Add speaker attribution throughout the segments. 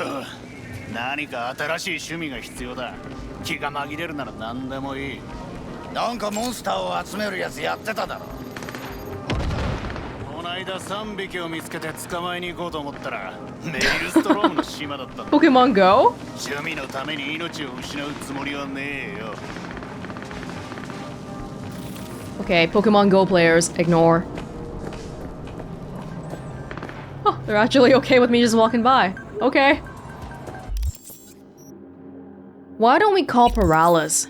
Speaker 1: と、何か新しい趣味が必要だ。気が紛れるなら何でもいい。なんかモンスターを集めるやつやってただろ。こないだ3匹を見つけて捕まえに行こうと思ったら、メイルストロームの島だったんだ。
Speaker 2: Pokemon Go?
Speaker 1: 趣味のために命を失うつもりはねえよ。
Speaker 2: Okay, Pokemon Go players, ignore. Oh, they're actually okay with me just walking by. Okay. Why don't we call Peralezes?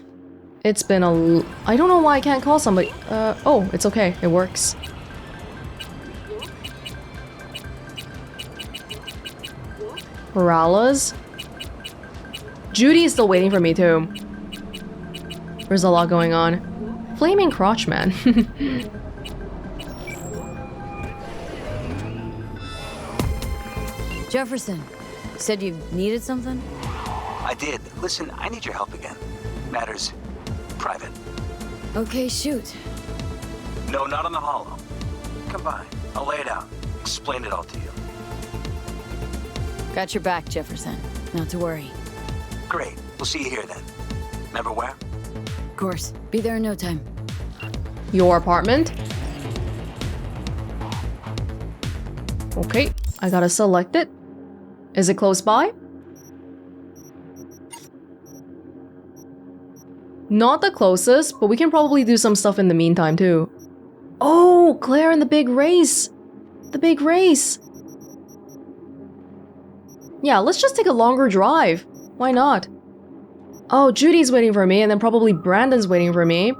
Speaker 2: It's been I don't know why I can't call somebody. Oh, it's okay. It works. Peralezes? Judy is still waiting for me too. There's a lot going on. Flaming crotch man.
Speaker 3: Jefferson, said you needed something?
Speaker 4: I did. Listen, I need your help again. Matters private.
Speaker 3: Okay, shoot.
Speaker 4: No, not on the hollow. Come by. I'll lay it out. Explain it all to you.
Speaker 3: Got your back, Jefferson. Not to worry.
Speaker 4: Great. We'll see you here then. Remember where?
Speaker 3: Of course. Be there in no time.
Speaker 2: Your apartment? Okay, I gotta select it. Is it close by? Not the closest, but we can probably do some stuff in the meantime too. Oh, Claire in the big race! The big race! Yeah, let's just take a longer drive. Why not? Oh, Judy's waiting for me, and then probably Brandon's waiting for me.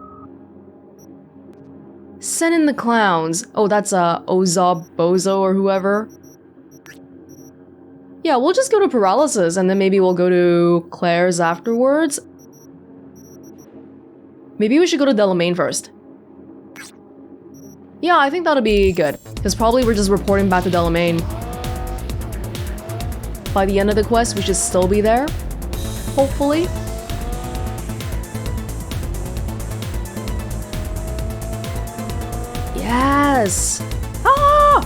Speaker 2: Send in the clowns. Oh, that's Ozob Bozo or whoever. Yeah, we'll just go to Peralezes, and then maybe we'll go to Claire's afterwards. Maybe we should go to Delamain first. Yeah, I think that'll be good, because probably we're just reporting back to Delamain. By the end of the quest, we should still be there. Hopefully. Yes! Ah!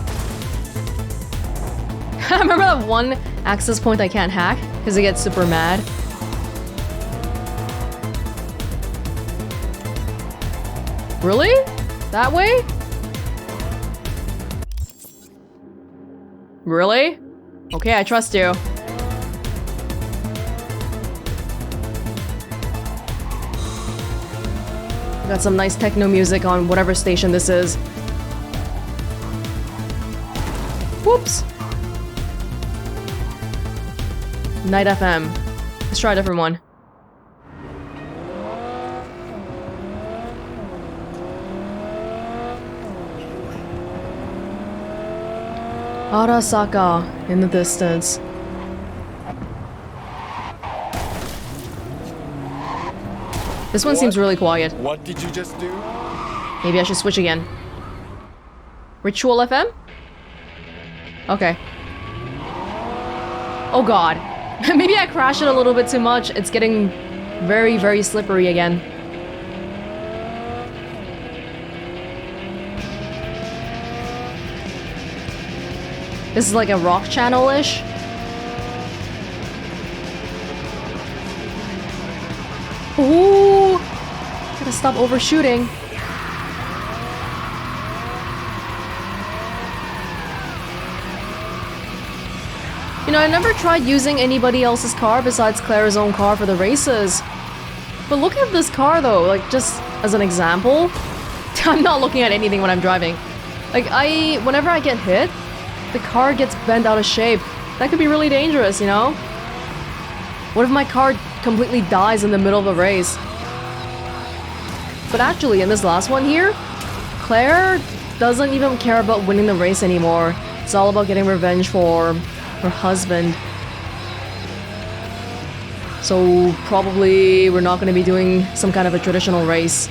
Speaker 2: I remember that one access point I can't hack, because I get super mad. Really? That way? Really? Okay, I trust you. Got some nice techno music on whatever station this is. Whoops. Night FM. Let's try a different one. Arasaka in the distance. This one seems really quiet.
Speaker 5: What did you just do?
Speaker 2: Maybe I should switch again. Ritual FM? Okay. Oh god. Maybe I crashed it a little bit too much. It's getting very, very slippery again. This is like a rock channel-ish. Ooh! Gotta stop overshooting. You know, I never tried using anybody else's car besides Claire's own car for the races. But look at this car though, like just as an example. I'm not looking at anything when I'm driving. Like whenever I get hit, the car gets bent out of shape. That could be really dangerous, you know? What if my car completely dies in the middle of a race? But actually, in this last one here, Claire doesn't even care about winning the race anymore. It's all about getting revenge for her husband. So probably we're not going to be doing some kind of a traditional race.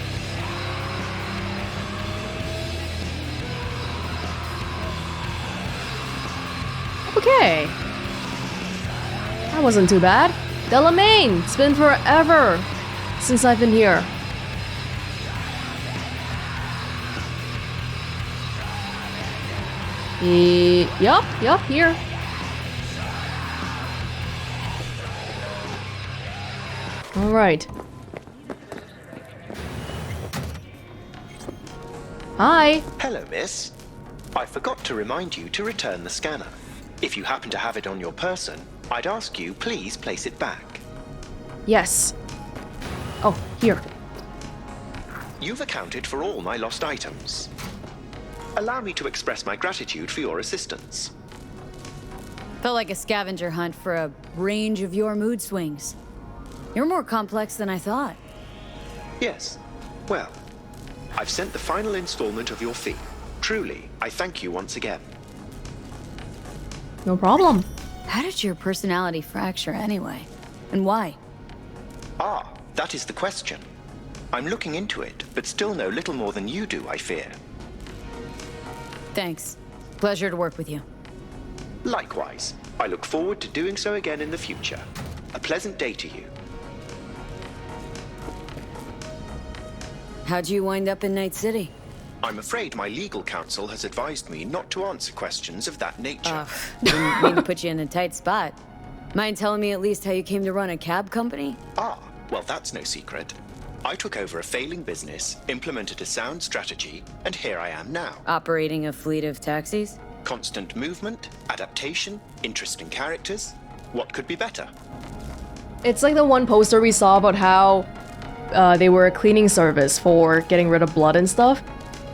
Speaker 2: Okay. That wasn't too bad. Delamain! It's been forever since I've been here. Yup, here. Alright. Hi!
Speaker 5: Hello, miss. I forgot to remind you to return the scanner. If you happen to have it on your person, I'd ask you please place it back.
Speaker 2: Yes. Oh, here.
Speaker 5: You've accounted for all my lost items. Allow me to express my gratitude for your assistance.
Speaker 3: Felt like a scavenger hunt for a range of your mood swings. You're more complex than I thought.
Speaker 5: Yes. Well, I've sent the final installment of your fee. Truly, I thank you once again.
Speaker 2: No problem.
Speaker 3: How did your personality fracture anyway? And why?
Speaker 5: Ah, that is the question. I'm looking into it, but still know little more than you do, I fear.
Speaker 3: Thanks. Pleasure to work with you.
Speaker 5: Likewise, I look forward to doing so again in the future. A pleasant day to you.
Speaker 3: How'd you wind up in Night City?
Speaker 5: I'm afraid my legal counsel has advised me not to answer questions of that nature.
Speaker 3: Didn't mean to put you in a tight spot. Mind telling me at least how you came to run a cab company?
Speaker 5: Ah, well, that's no secret. I took over a failing business, implemented a sound strategy, and here I am now.
Speaker 3: Operating a fleet of taxis?
Speaker 5: Constant movement, adaptation, interesting characters. What could be better?
Speaker 2: It's like the one poster we saw about how they were a cleaning service for getting rid of blood and stuff.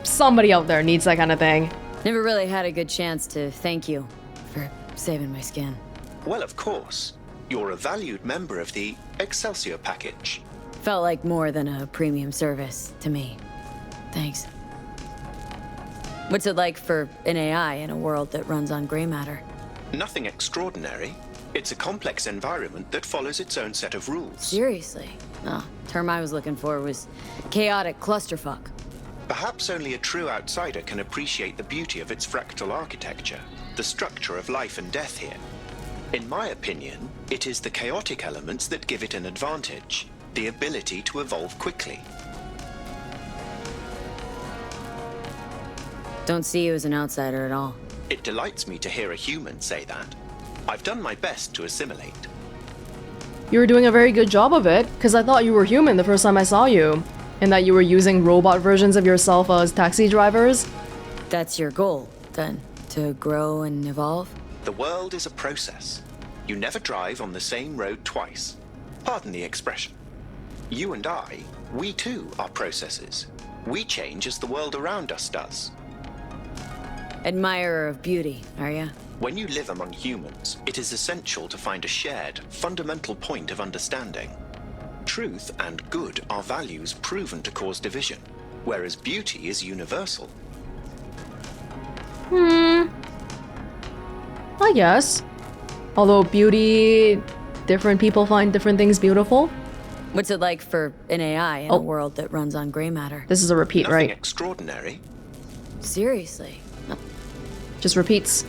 Speaker 2: Somebody out there needs that kind of thing.
Speaker 3: Never really had a good chance to thank you for saving my skin.
Speaker 5: Well, of course. You're a valued member of the Excelsior package.
Speaker 3: Felt like more than a premium service to me. Thanks. What's it like for an AI in a world that runs on gray matter?
Speaker 5: Nothing extraordinary. It's a complex environment that follows its own set of rules.
Speaker 3: Seriously? No, term I was looking for was chaotic clusterfuck.
Speaker 5: Perhaps only a true outsider can appreciate the beauty of its fractal architecture, the structure of life and death here. In my opinion, it is the chaotic elements that give it an advantage, the ability to evolve quickly.
Speaker 3: Don't see you as an outsider at all.
Speaker 5: It delights me to hear a human say that. I've done my best to assimilate.
Speaker 2: You were doing a very good job of it, because I thought you were human the first time I saw you, and that you were using robot versions of yourself as taxi drivers.
Speaker 3: That's your goal, then? To grow and evolve?
Speaker 5: The world is a process. You never drive on the same road twice. Pardon the expression. You and I, we too are processes. We change as the world around us does.
Speaker 3: Admirer of beauty, are ya?
Speaker 5: When you live among humans, it is essential to find a shared, fundamental point of understanding. Truth and good are values proven to cause division, whereas beauty is universal.
Speaker 2: I guess. Although beauty, different people find different things beautiful.
Speaker 3: What's it like for an AI in a world that runs on gray matter?
Speaker 2: This is a repeat,
Speaker 5: Nothing
Speaker 2: right?
Speaker 5: extraordinary.
Speaker 3: Seriously?
Speaker 2: Just repeats.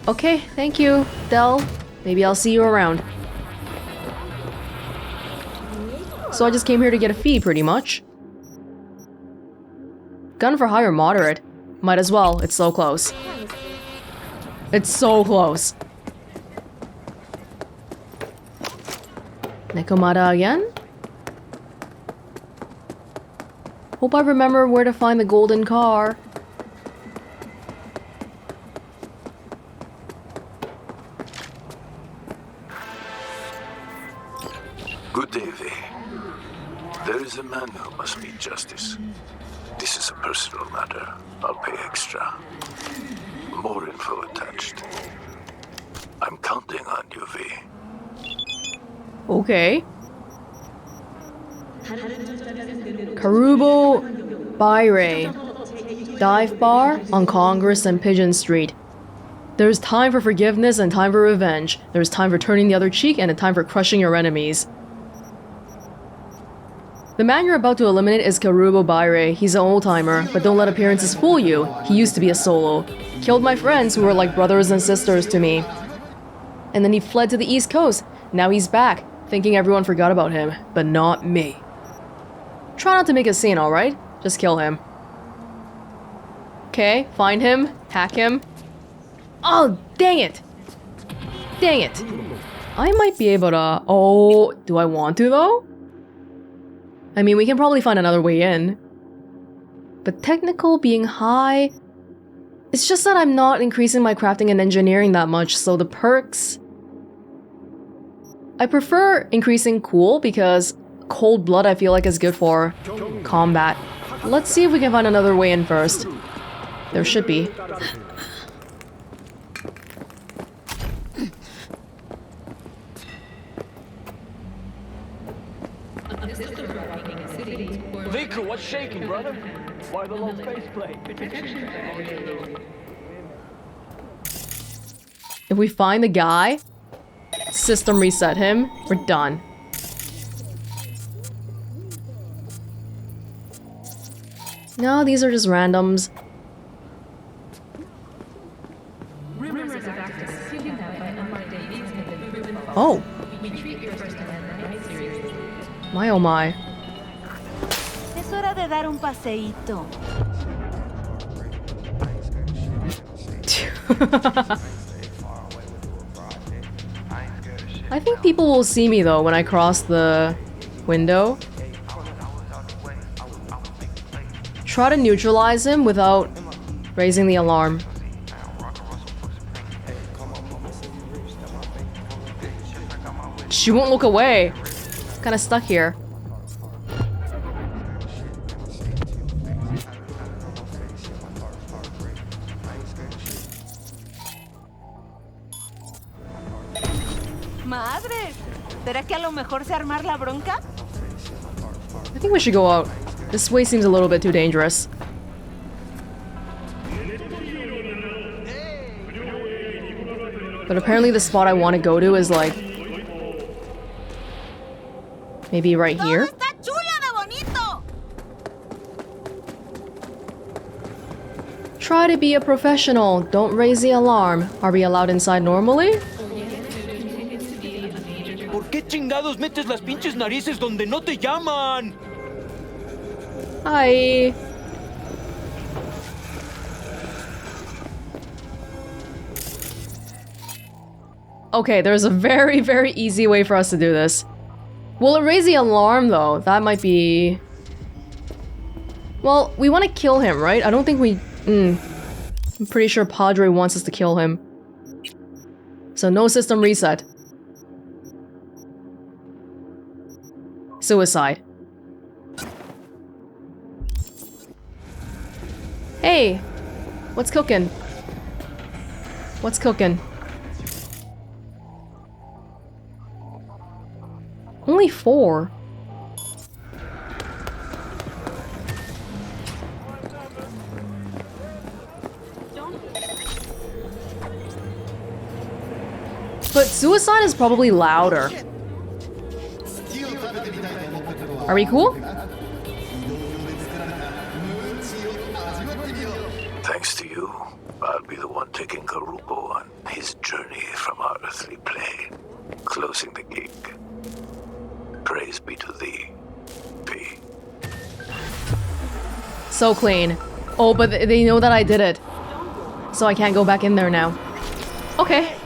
Speaker 2: Okay, thank you, Del. Maybe I'll see you around. So I just came here to get a fee, pretty much. Gun for hire moderate. Might as well, it's so close. It's so close. Nekomata again? Hope I remember where to find the golden car.
Speaker 6: Good day, V. There is a man who must meet justice. This is a personal matter. I'll pay extra. More info attached. I'm counting on you, V.
Speaker 2: Okay. Karubo Baire. Dive bar on Congress and Pigeon Street. There's time for forgiveness and time for revenge. There's time for turning the other cheek and a time for crushing your enemies. The man you're about to eliminate is Karubo Baire. He's an old-timer, but don't let appearances fool you. He used to be a solo. Killed my friends who were like brothers and sisters to me. And then he fled to the East Coast. Now he's back, thinking everyone forgot about him, but not me. Try not to make a scene, alright? Just kill him. Okay, find him, hack him. Oh, dang it! Dang it! I might be able to... Oh, do I want to though? I mean, we can probably find another way in. But technical being high... It's just that I'm not increasing my crafting and engineering that much, so the perks... I prefer increasing cool because cold blood I feel like is good for combat. Let's see if we can find another way in first. There should be.
Speaker 7: Victor, what's shaking, brother? Why the low faceplate?
Speaker 2: If we find the guy, system reset him, we're done. No, these are just randoms. Oh. My oh my.
Speaker 8: Es hora de dar un paseíto.
Speaker 2: I think people will see me though when I cross the window. Try to neutralize him without raising the alarm. She won't look away. Kinda stuck here.
Speaker 8: Madre, ¿será que a lo mejor se armar la bronca?
Speaker 2: I think we should go out. This way seems a little bit too dangerous. But apparently the spot I want to go to is like... maybe right here? Try to be a professional. Don't raise the alarm. Are we allowed inside normally?
Speaker 7: ¿Por qué chingados metes las pinches narices donde no te llaman?
Speaker 2: Hi. Okay, there's a very, very easy way for us to do this. Will it raise the alarm though? That might be... Well, we want to kill him, right? I don't think we... I'm pretty sure Padre wants us to kill him. So no system reset. Suicide. Hey! What's cooking? What's cooking? Only 4. But suicide is probably louder. Are we cool?
Speaker 6: Thanks to you, I'll be the one taking Corpo on his journey from our earthly plane, closing the gig. Praise be to thee, P.
Speaker 2: So clean. Oh, but they know that I did it. So I can't go back in there now. Okay.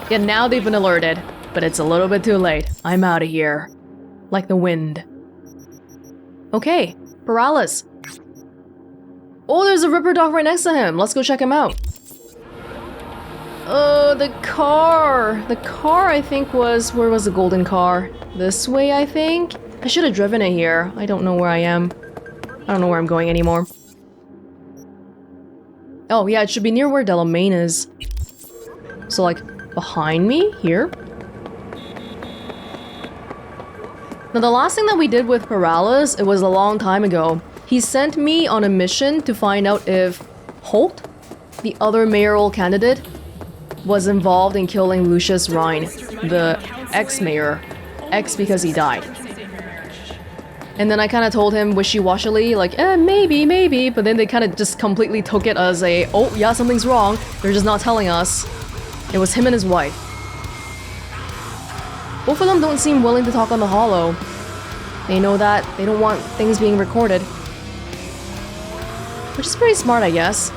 Speaker 2: Yeah, now they've been alerted. But it's a little bit too late. I'm out of here. Like the wind. Okay. Peralezes. Oh, there's a Ripperdoc right next to him. Let's go check him out. The car. The car, I think, was... Where was the golden car? This way, I think? I should have driven it here. I don't know where I am. I don't know where I'm going anymore. Oh, yeah, it should be near where Delamain is. So, like, behind me? Here? Now, the last thing that we did with Peralezes, it was a long time ago. He sent me on a mission to find out if Holt, the other mayoral candidate, was involved in killing Lucius Rhine, the ex-mayor. Ex because he died. And then I kind of told him wishy-washily, like, maybe, maybe, but then they kind of just completely took it as a, oh, yeah, something's wrong. They're just not telling us. It was him and his wife. Both of them don't seem willing to talk on the holo. They know that they don't want things being recorded. Which is pretty smart, I guess.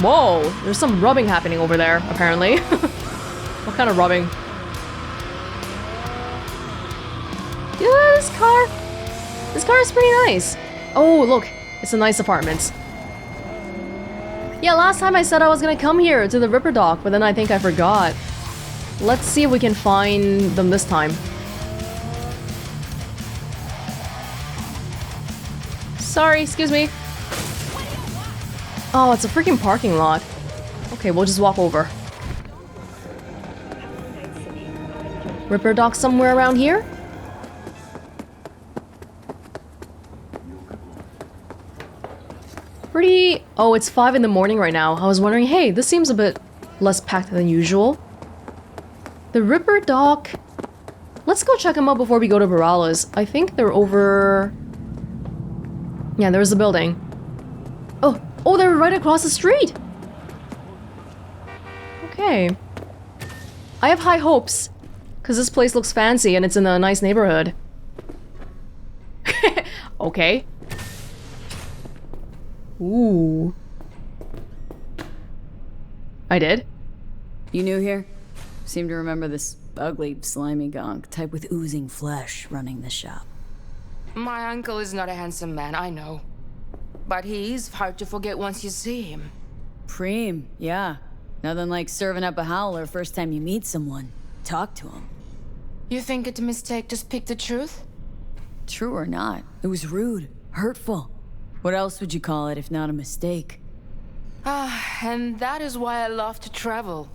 Speaker 2: Whoa, there's some rubbing happening over there, apparently. What kind of rubbing? Yeah, this car is pretty nice. Oh, look, it's a nice apartment. Yeah, last time I said I was gonna come here to the Ripperdoc, but then I think I forgot. Let's see if we can find them this time. Sorry, excuse me. Oh, it's a freaking parking lot. Okay, we'll just walk over. Ripperdoc somewhere around here? Pretty... Oh, it's 5 in the morning right now. I was wondering, hey, this seems a bit less packed than usual. The Ripperdoc... Let's go check them out before we go to Peralezes. I think they're over... Yeah, there's the building. Oh, they're right across the street! Okay. I have high hopes, because this place looks fancy and it's in a nice neighborhood. Okay. Ooh. I did?
Speaker 3: You new here? Seem to remember this ugly, slimy gonk, type with oozing flesh running the shop.
Speaker 9: My uncle is not a handsome man, I know. But he's hard to forget once you see him.
Speaker 3: Preem, yeah. Nothing like serving up a howler first time you meet someone. Talk to him.
Speaker 9: You think it's a mistake to speak the truth?
Speaker 3: True or not, it was rude, hurtful. What else would you call it if not a mistake?
Speaker 9: And that is why I love to travel.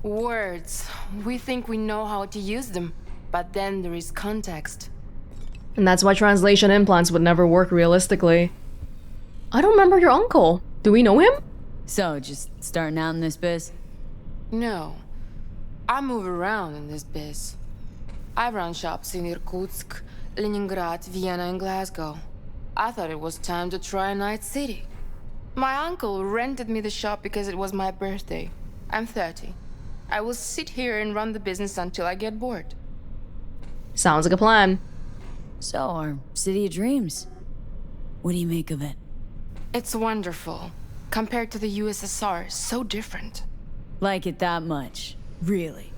Speaker 9: Words. We think we know how to use them, but then there is context.
Speaker 2: And that's why translation implants would never work realistically. I don't remember your uncle. Do we know him?
Speaker 3: So, just starting out in this biz?
Speaker 9: No. I move around in this biz. I run shops in Irkutsk, Leningrad, Vienna, and Glasgow. I thought it was time to try a night city. My uncle rented me the shop because it was my birthday. I'm 30. I will sit here and run the business until I get bored.
Speaker 2: Sounds like a plan.
Speaker 3: So, our city of dreams. What do you make of it?
Speaker 9: It's wonderful. Compared to the USSR, so different.
Speaker 3: Like it that much? Really?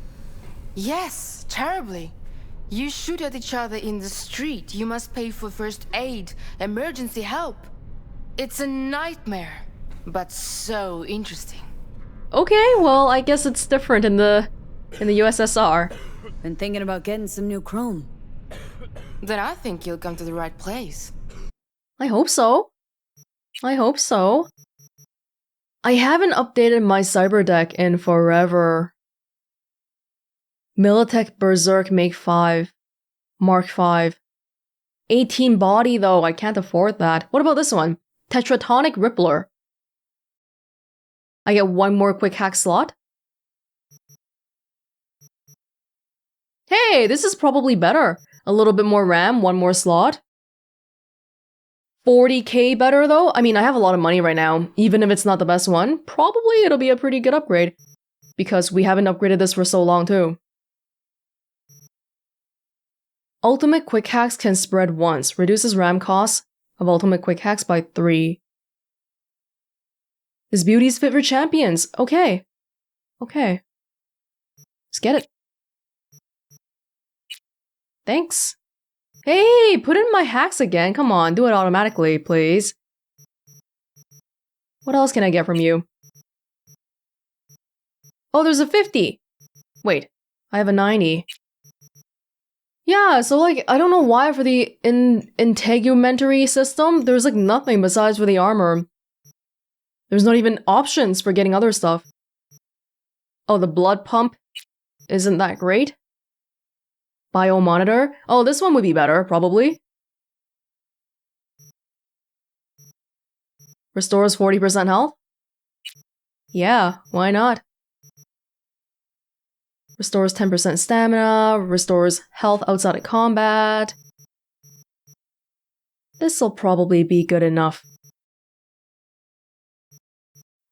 Speaker 9: Yes, terribly. You shoot at each other in the street. You must pay for first aid, emergency help. It's a nightmare, but so interesting.
Speaker 2: Okay, well, I guess it's different in the USSR.
Speaker 3: Been thinking about getting some new chrome.
Speaker 9: Then I think you'll come to the right place.
Speaker 2: I hope so. I hope so. I haven't updated my cyber deck in forever. Militech Berserk Make 5. Mark 5. 18 body though, I can't afford that. What about this one? Tetratonic Rippler. I get one more quick hack slot. Hey, this is probably better. A little bit more RAM, one more slot. 40k better though? I mean, I have a lot of money right now. Even if it's not the best one, probably it'll be a pretty good upgrade. Because we haven't upgraded this for so long too. Ultimate quick hacks can spread once. Reduces RAM costs of ultimate quick hacks by 3. This beauty's fit for champions. Okay. Okay. Let's get it. Thanks. Hey, put in my hacks again. Come on, do it automatically, please. What else can I get from you? Oh, there's a 50. Wait, I have a 90. Yeah, so like, I don't know why for the integumentary system, there's like nothing besides for the armor. There's not even options for getting other stuff. Oh, the blood pump isn't that great. Biomonitor. Oh, this one would be better, probably. Restores 40% health? Yeah, why not? Restores 10% stamina, restores health outside of combat. This'll probably be good enough.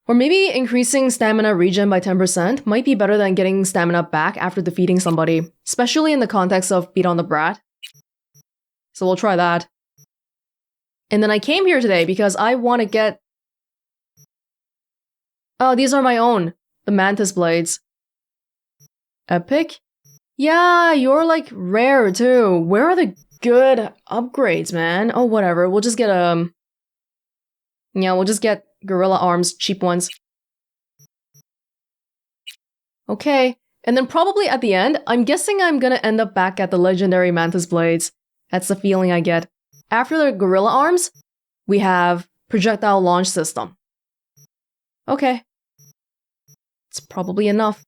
Speaker 2: Or maybe increasing stamina regen by 10% might be better than getting stamina back after defeating somebody, especially in the context of Beat on the Brat. So we'll try that. And then I came here today because I want to get Oh, these are my own. The mantis blades. Epic? Yeah, you're like rare too. Where are the good upgrades, man? Oh, whatever. We'll just get yeah, we'll just get gorilla arms, cheap ones. Okay. And then probably at the end, I'm guessing I'm gonna end up back at the legendary mantis blades. That's the feeling I get. After the gorilla arms, we have projectile launch system. Okay. It's probably enough.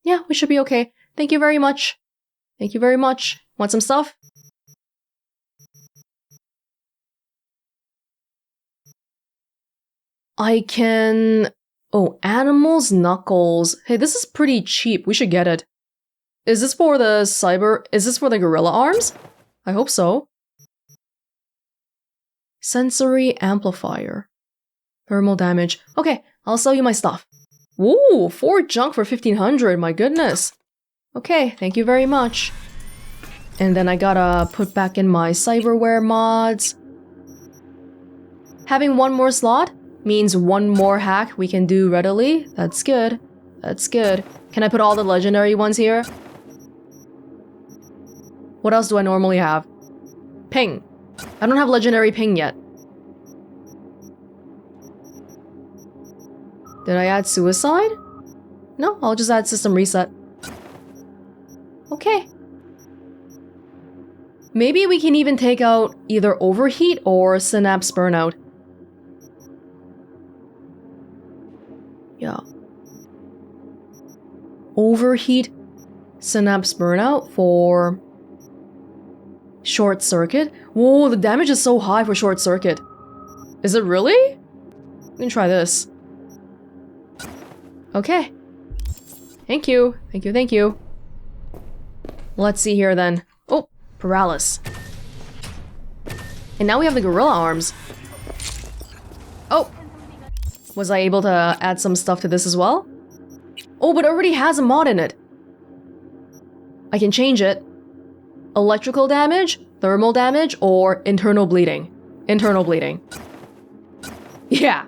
Speaker 2: Yeah, we should be okay. Thank you very much. Thank you very much. Want some stuff? I can... Oh, animals knuckles. Hey, this is pretty cheap. We should get it. Is this for the Is this for the gorilla arms? I hope so. Sensory amplifier. Thermal damage. Okay, I'll sell you my stuff. Ooh, 4 junk for 1500, my goodness. Okay, thank you very much. And then I gotta put back in my cyberware mods. Having one more slot means one more hack we can do readily. That's good. That's good. Can I put all the legendary ones here? What else do I normally have? Ping. I don't have legendary ping yet. Did I add suicide? No, I'll just add system reset. Okay. Maybe we can even take out either overheat or synapse burnout. Yeah. Overheat, synapse burnout for short circuit. Whoa, the damage is so high for short circuit. Is it really? We can try this. Okay. Thank you. Thank you, thank you. Let's see here then. Oh, Peralezes. And now we have the gorilla arms. Oh. Was I able to add some stuff to this as well? Oh, but it already has a mod in it. I can change it. Electrical damage, thermal damage, or internal bleeding. Internal bleeding. Yeah.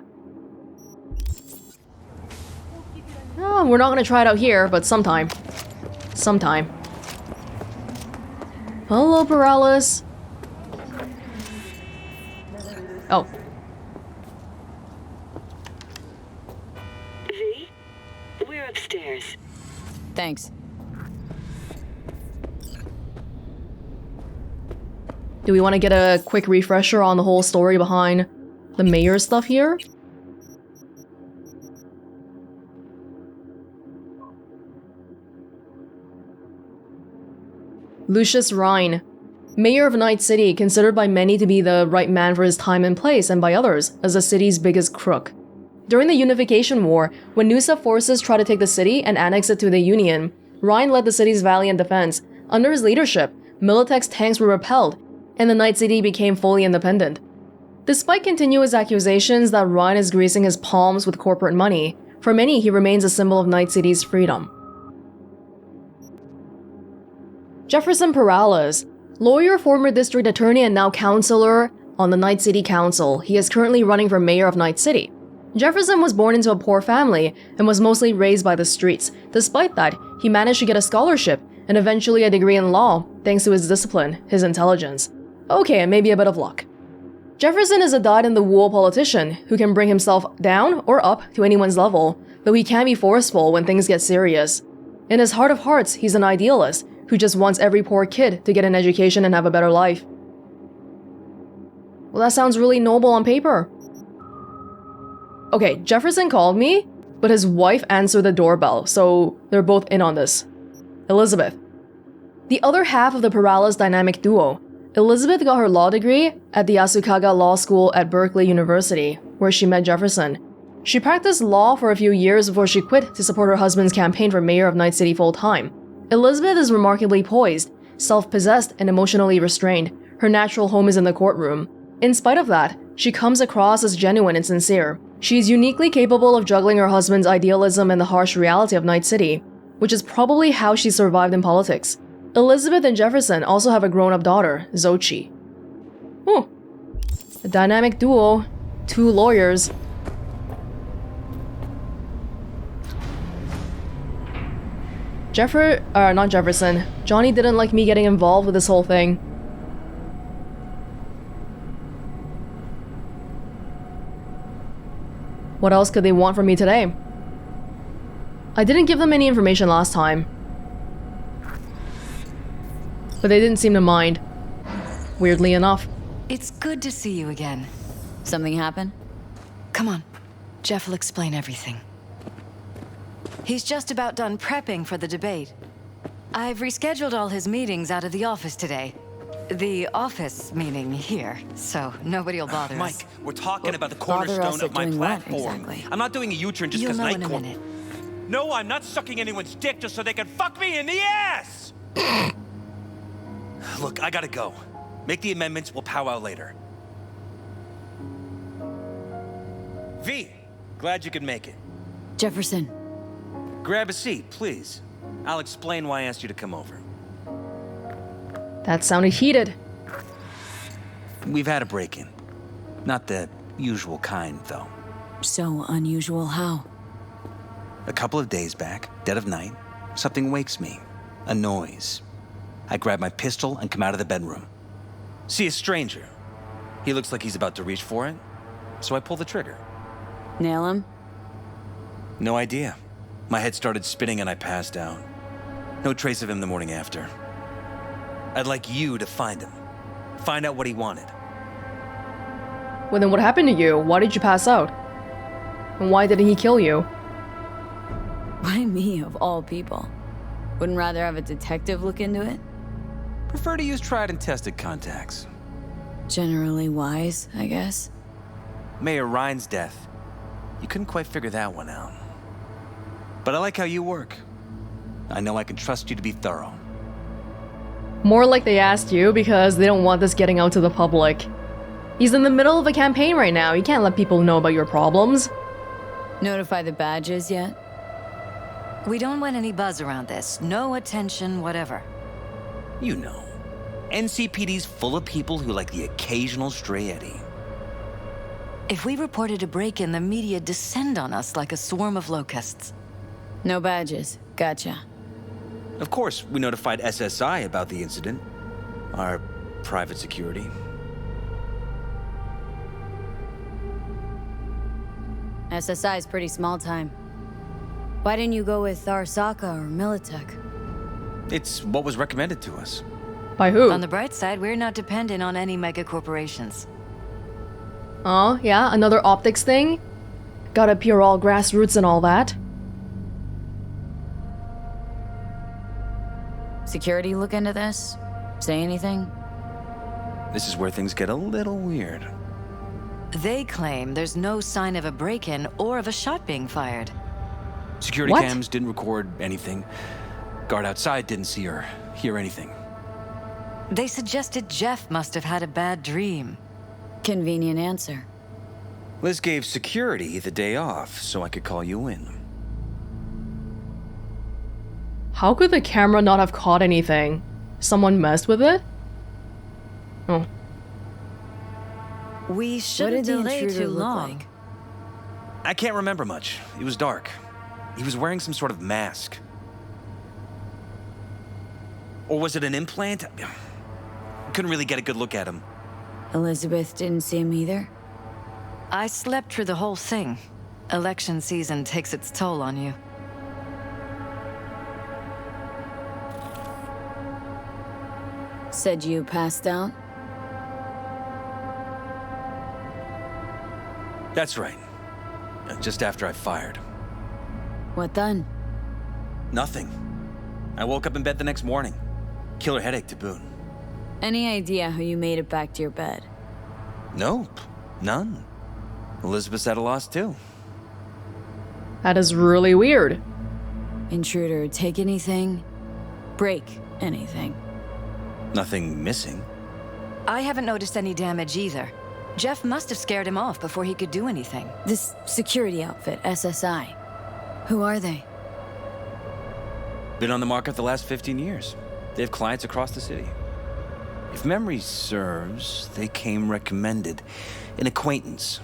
Speaker 2: Oh, we're not gonna try it out here, but sometime. Sometime. Hello, Peralezes. Oh.
Speaker 10: V, we're upstairs.
Speaker 3: Thanks.
Speaker 2: Do we want to get a quick refresher on the whole story behind the mayor stuff here? Lucius Rhine, mayor of Night City, considered by many to be the right man for his time and place, and by others as the city's biggest crook. During the Unification War, when Nusa forces tried to take the city and annex it to the Union, Rhine led the city's valiant defense. Under his leadership, Militech's tanks were repelled, and the Night City became fully independent. Despite continuous accusations that Rhine is greasing his palms with corporate money, for many he remains a symbol of Night City's freedom. Jefferson Peralezes, lawyer, former district attorney, and now councilor on the Night City Council. He is currently running for mayor of Night City. Jefferson was born into a poor family and was mostly raised by the streets. Despite that, he managed to get a scholarship and eventually a degree in law thanks to his discipline, his intelligence. Okay, and maybe a bit of luck. Jefferson is a dyed-in-the-wool politician who can bring himself down or up to anyone's level, though he can be forceful when things get serious. In his heart of hearts, he's an idealist who just wants every poor kid to get an education and have a better life. Well, that sounds really noble on paper. Okay, Jefferson called me, but his wife answered the doorbell, so they're both in on this. Elizabeth. The other half of the Peralezes dynamic duo. Elizabeth got her law degree at the Asukaga Law School at Berkeley University, where she met Jefferson. She practiced law for a few years before she quit to support her husband's campaign for mayor of Night City full-time. Elizabeth is remarkably poised, self-possessed, and emotionally restrained. Her natural home is in the courtroom. In spite of that, she comes across as genuine and sincere. She is uniquely capable of juggling her husband's idealism and the harsh reality of Night City, which is probably how she survived in politics. Elizabeth and Jefferson also have a grown-up daughter, Xochitl. Oh, The dynamic duo. 2 lawyers. Not Jefferson. Johnny didn't like me getting involved with this whole thing. What else could they want from me today? I didn't give them any information last time. But they didn't seem to mind. Weirdly enough.
Speaker 11: It's good to see you again.
Speaker 3: Something happen?
Speaker 11: Come on. Jeff will explain everything. He's just about done prepping for the debate. I've rescheduled all his meetings out of the office today. The office meaning here, so nobody will bother us.
Speaker 12: Mike, we're talking about the cornerstone of my platform.
Speaker 3: Exactly?
Speaker 12: I'm not doing a U-turn just because
Speaker 11: You'll know in a minute.
Speaker 12: No, I'm not sucking anyone's dick just so they can fuck me in the ass! Look, I gotta go. Make the amendments, we'll powwow later. V, glad you could make it.
Speaker 3: Jefferson.
Speaker 12: Grab a seat, please. I'll explain why I asked you to come over.
Speaker 2: That sounded heated.
Speaker 12: We've had a break-in. Not the usual kind, though.
Speaker 3: So unusual how?
Speaker 12: A couple of days back, dead of night, something wakes me. A noise. I grab my pistol and come out of the bedroom. See a stranger. He looks like he's about to reach for it, so I pull the trigger.
Speaker 3: Nail him?
Speaker 12: No idea. My head started spinning and I passed out. No trace of him the morning after. I'd like you to find him. Find out what he wanted.
Speaker 2: Well, then what happened to you? Why did you pass out? And why didn't he kill you?
Speaker 3: Why me, of all people? Wouldn't rather have a detective look into it?
Speaker 12: Prefer to use tried and tested contacts.
Speaker 3: Generally wise, I guess.
Speaker 12: Mayor Ryan's death. You couldn't quite figure that one out. But I like how you work. I know I can trust you to be thorough.
Speaker 2: More like they asked you because they don't want this getting out to the public. He's in the middle of a campaign right now. You can't let people know about your problems.
Speaker 3: Notify the badges yet?
Speaker 11: We don't want any buzz around this. No attention, whatever.
Speaker 12: You know. NCPD's full of people who like the occasional stray eddy.
Speaker 11: If we reported a break-in, the media descend on us like a swarm of locusts.
Speaker 3: No badges. Gotcha.
Speaker 12: Of course, we notified SSI about the incident. Our private security.
Speaker 3: SSI's pretty small time. Why didn't you go with Arasaka or Militech?
Speaker 12: It's what was recommended to us.
Speaker 2: By who?
Speaker 11: On the bright side, we're not dependent on any mega corporations.
Speaker 2: Oh, yeah, another optics thing? Gotta appear all grassroots and all that.
Speaker 3: Security look into this? Say anything?
Speaker 12: This is where things get a little weird.
Speaker 11: They claim there's no sign of a break-in or of a shot being fired.
Speaker 12: Security cams didn't record anything. Guard outside didn't see or hear anything.
Speaker 11: They suggested Jeff must have had a bad dream.
Speaker 3: Convenient answer.
Speaker 12: Liz gave security the day off so I could call you in.
Speaker 2: How could the camera not have caught anything? Someone messed with it? Oh.
Speaker 11: We shouldn't delay too long.
Speaker 12: I can't remember much. It was dark. He was wearing some sort of mask. Or was it an implant? Couldn't really get a good look at him.
Speaker 3: Elizabeth didn't see him either?
Speaker 11: I slept through the whole thing. Election season takes its toll on you.
Speaker 3: Said you passed out?
Speaker 12: That's right. Just after I fired.
Speaker 3: What then?
Speaker 12: Nothing. I woke up in bed the next morning. Killer headache to boot.
Speaker 3: Any idea how you made it back to your bed?
Speaker 12: Nope. None. Elizabeth's at a loss too.
Speaker 2: That is really weird.
Speaker 3: Intruder take anything? Break anything?
Speaker 12: Nothing missing.
Speaker 11: I haven't noticed any damage either. Jeff must have scared him off before he could do anything.
Speaker 3: This security outfit, SSI. Who are they?
Speaker 12: Been on the market the last 15 years. They have clients across the city. If memory serves, they came recommended. An acquaintance.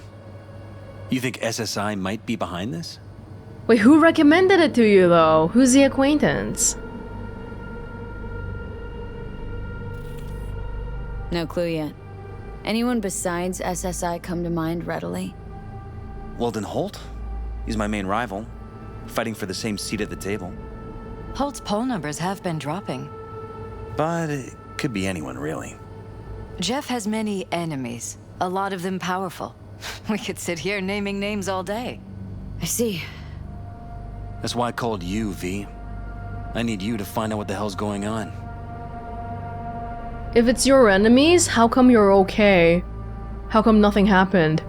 Speaker 12: You think SSI might be behind this?
Speaker 2: Wait, who recommended it to you, though? Who's the acquaintance?
Speaker 3: No clue yet. Anyone besides SSI come to mind readily?
Speaker 12: Weldon Holt? He's my main rival. Fighting for the same seat at the table.
Speaker 11: Holt's poll numbers have been dropping.
Speaker 12: But it could be anyone, really.
Speaker 11: Jeff has many enemies, a lot of them powerful. We could sit here naming names all day.
Speaker 3: I see.
Speaker 12: That's why I called you, V. I need you to find out what the hell's going on.
Speaker 2: If it's your enemies, how come you're okay? How come nothing happened?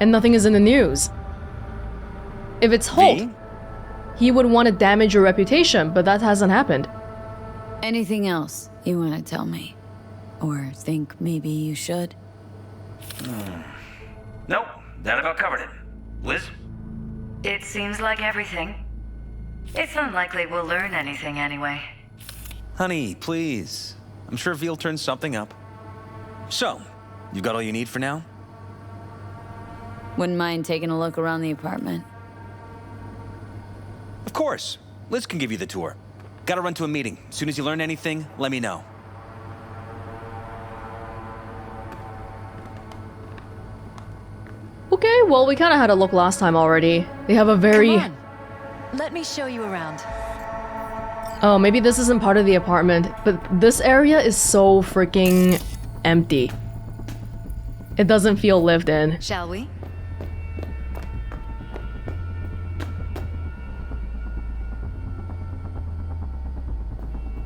Speaker 2: And nothing is in the news? If it's Holt,
Speaker 12: V?
Speaker 2: he would want to damage your reputation, but that hasn't happened.
Speaker 3: Anything else you want to tell me? Or think maybe you should?
Speaker 12: Nope, that about covered it. Liz?
Speaker 11: It seems like everything. It's unlikely we'll learn anything anyway.
Speaker 12: Honey, please. I'm sure V'll turn something up. So, you got all you need for now?
Speaker 3: Wouldn't mind taking a look around the apartment.
Speaker 12: Of course. Liz can give you the tour. Gotta run to a meeting. As soon as you learn anything, let me know.
Speaker 2: Okay, well, we kind of had a look last time already. They have a very...
Speaker 11: Come on. Let me show you around.
Speaker 2: Oh, maybe this isn't part of the apartment, but this area is so freaking empty. It doesn't feel lived in.
Speaker 11: Shall we?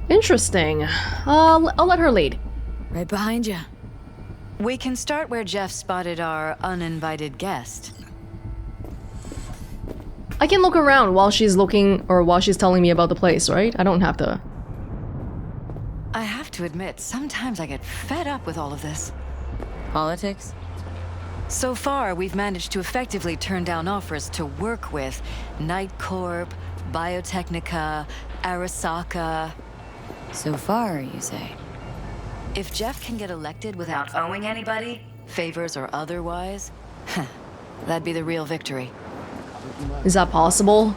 Speaker 2: Interesting. I'll let her lead.
Speaker 3: Right behind you.
Speaker 11: We can start where Jeff spotted our uninvited guest.
Speaker 2: I can look around while she's looking, or while she's telling me about the place, right? I don't have to.
Speaker 11: I have to admit, sometimes I get fed up with all of this.
Speaker 3: Politics?
Speaker 11: So far, we've managed to effectively turn down offers to work with Night Corp, Biotechnica, Arasaka.
Speaker 3: So far, you say?
Speaker 11: If Jeff can get elected without owing anybody, favors or otherwise, that'd be the real victory.
Speaker 2: Is that possible?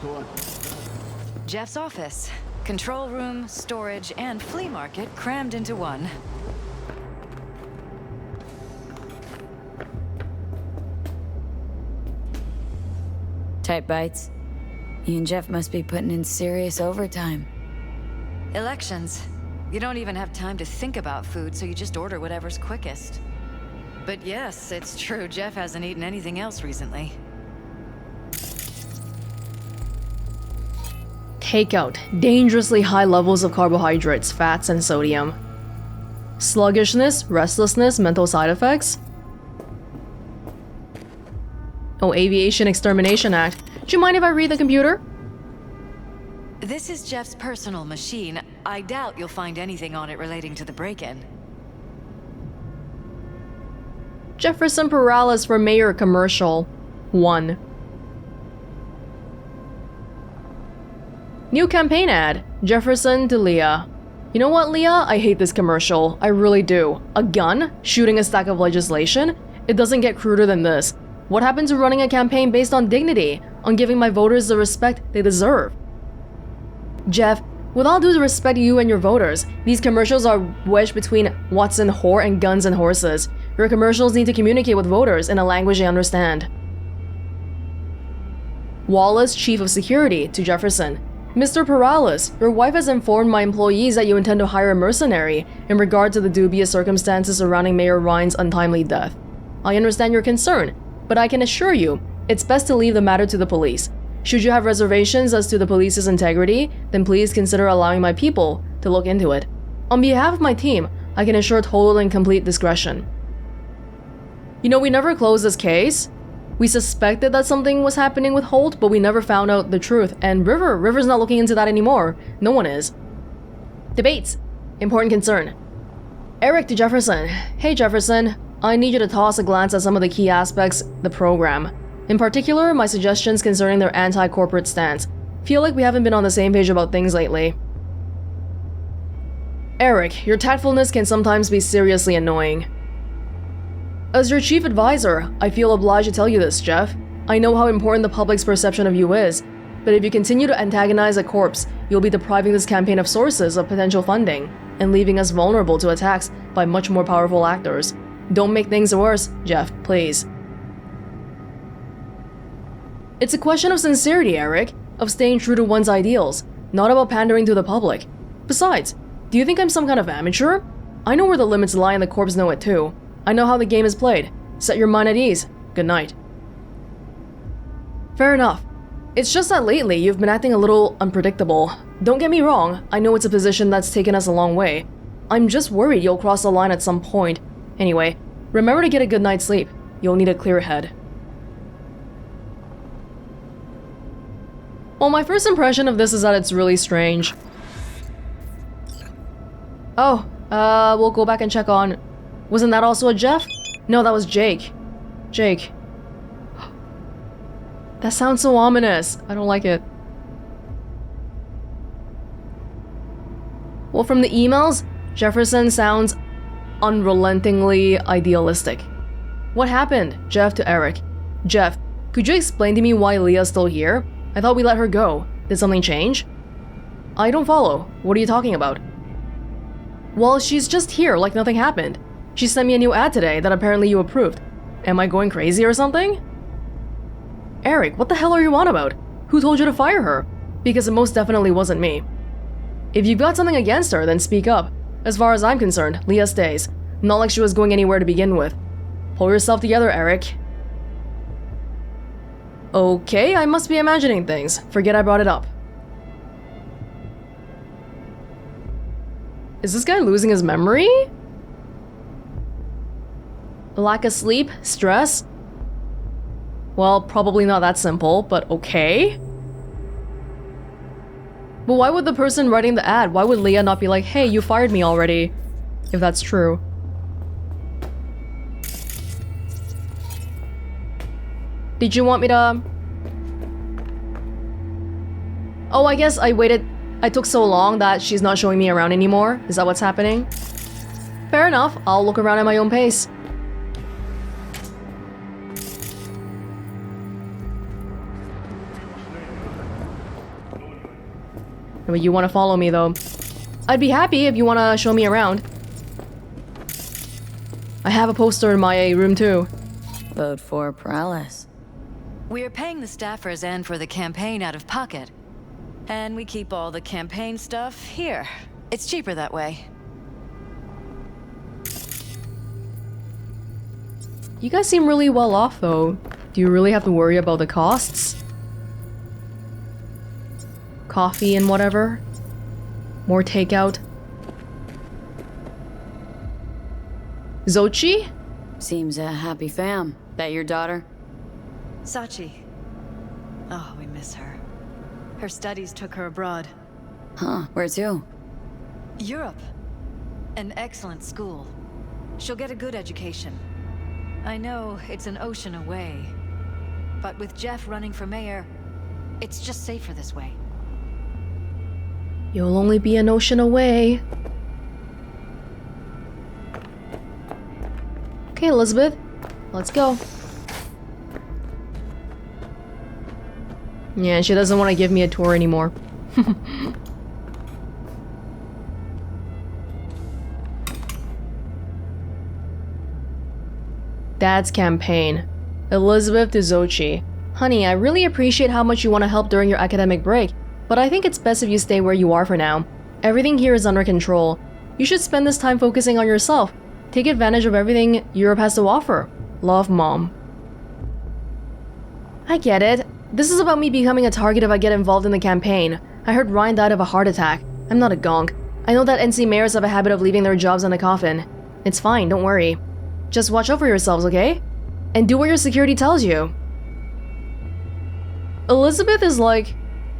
Speaker 11: Jeff's office, control room, storage, and flea market crammed into one.
Speaker 3: Tight bites. You and Jeff must be putting in serious overtime.
Speaker 11: Elections. You don't even have time to think about food, so you just order whatever's quickest. But yes, it's true, Jeff hasn't eaten anything else recently.
Speaker 2: Takeout. Dangerously high levels of carbohydrates, fats, and sodium. Sluggishness, restlessness, mental side effects. Oh, Aviation Extermination Act. Do you mind if I read the computer?
Speaker 11: This is Jeff's personal machine. I doubt you'll find anything on it relating to the break-in.
Speaker 2: Jefferson Peralezes for Mayor Commercial 1. New campaign ad. Jefferson to Leah. You know what, Leah? I hate this commercial. I really do. A gun? Shooting a stack of legislation? It doesn't get cruder than this. What happened to running a campaign based on dignity? On giving my voters the respect they deserve? Jeff, with all due respect to you and your voters, these commercials are wedged between Watson whore and guns and horses. Your commercials need to communicate with voters in a language they understand. Wallace, Chief of Security, to Jefferson. Mr. Peralezes, your wife has informed my employees that you intend to hire a mercenary in regard to the dubious circumstances surrounding Mayor Ryan's untimely death. I understand your concern, but I can assure you, it's best to leave the matter to the police. Should you have reservations as to the police's integrity, then please consider allowing my people to look into it. On behalf of my team, I can assure total and complete discretion. You know, we never closed this case. We suspected that something was happening with Holt, but we never found out the truth. And River's not looking into that anymore. No one is. Debates. Important concern. Eric to Jefferson. Hey Jefferson, I need you to toss a glance at some of the key aspects of the program. In particular, my suggestions concerning their anti-corporate stance. Feel like we haven't been on the same page about things lately. Eric, your tactfulness can sometimes be seriously annoying. As your chief advisor, I feel obliged to tell you this, Jeff. I know how important the public's perception of you is, but if you continue to antagonize a corpse, you'll be depriving this campaign of sources of potential funding, and leaving us vulnerable to attacks by much more powerful actors. Don't make things worse, Jeff, please. It's a question of sincerity, Eric, of staying true to one's ideals, not about pandering to the public. Besides, do you think I'm some kind of amateur? I know where the limits lie and the corps know it too. I know how the game is played. Set your mind at ease. Good night. Fair enough. It's just that lately you've been acting a little unpredictable. Don't get me wrong, I know it's a position that's taken us a long way. I'm just worried you'll cross the line at some point. Anyway, remember to get a good night's sleep. You'll need a clear head. Well, my first impression of this is that it's really strange. Oh, we'll go back and check on... Wasn't that also a Jeff? No, that was Jake. Jake. That sounds so ominous. I don't like it. Well, from the emails, Jefferson sounds unrelentingly idealistic. What happened? Jeff to Eric. Jeff, could you explain to me why Leah's still here? I thought we let her go. Did something change? I don't follow. What are you talking about? Well, she's just here like nothing happened. She sent me a new ad today that apparently you approved. Am I going crazy or something? Eric, what the hell are you on about? Who told you to fire her? Because it most definitely wasn't me. If you've got something against her, then speak up. As far as I'm concerned, Leah stays. Not like she was going anywhere to begin with. Pull yourself together, Eric. Okay, I must be imagining things. Forget I brought it up. Is this guy losing his memory? Lack of sleep? Stress? Well, probably not that simple, but okay. But why would the person writing the ad, why would Leah not be like, hey, you fired me already? If that's true. Did you want me to... Oh, I guess I waited... I took so long that she's not showing me around anymore. Is that what's happening? Fair enough. I'll look around at my own pace. But you want to follow me, though. I'd be happy if you want to show me around. I have a poster in my room, too.
Speaker 3: Vote for Peralezes.
Speaker 11: We're paying the staffers and for the campaign out of pocket. And we keep all the campaign stuff here. It's cheaper that way.
Speaker 2: You guys seem really well off, though. Do you really have to worry about the costs? Coffee and whatever? More takeout? Xochi?
Speaker 3: Seems a happy fam. That your daughter?
Speaker 11: Sachi. Oh, we miss her. Her studies took her abroad.
Speaker 3: Huh, where to?
Speaker 11: Europe. An excellent school. She'll get a good education. I know it's an ocean away, but with Jeff running for mayor, it's just safer this way.
Speaker 2: You'll only be an ocean away. Okay, Elizabeth. Let's go. Yeah, she doesn't want to give me a tour anymore. Dad's campaign. Elizabeth to Xochi. Honey, I really appreciate how much you want to help during your academic break, but I think it's best if you stay where you are for now. Everything here is under control. You should spend this time focusing on yourself. Take advantage of everything Europe has to offer. Love, Mom. I get it. This is about me becoming a target if I get involved in the campaign. I heard Ryan died of a heart attack. I'm not a gonk. I know that NC mayors have a habit of leaving their jobs in a coffin. It's fine, don't worry. Just watch out for yourselves, okay? And do what your security tells you. Elizabeth is like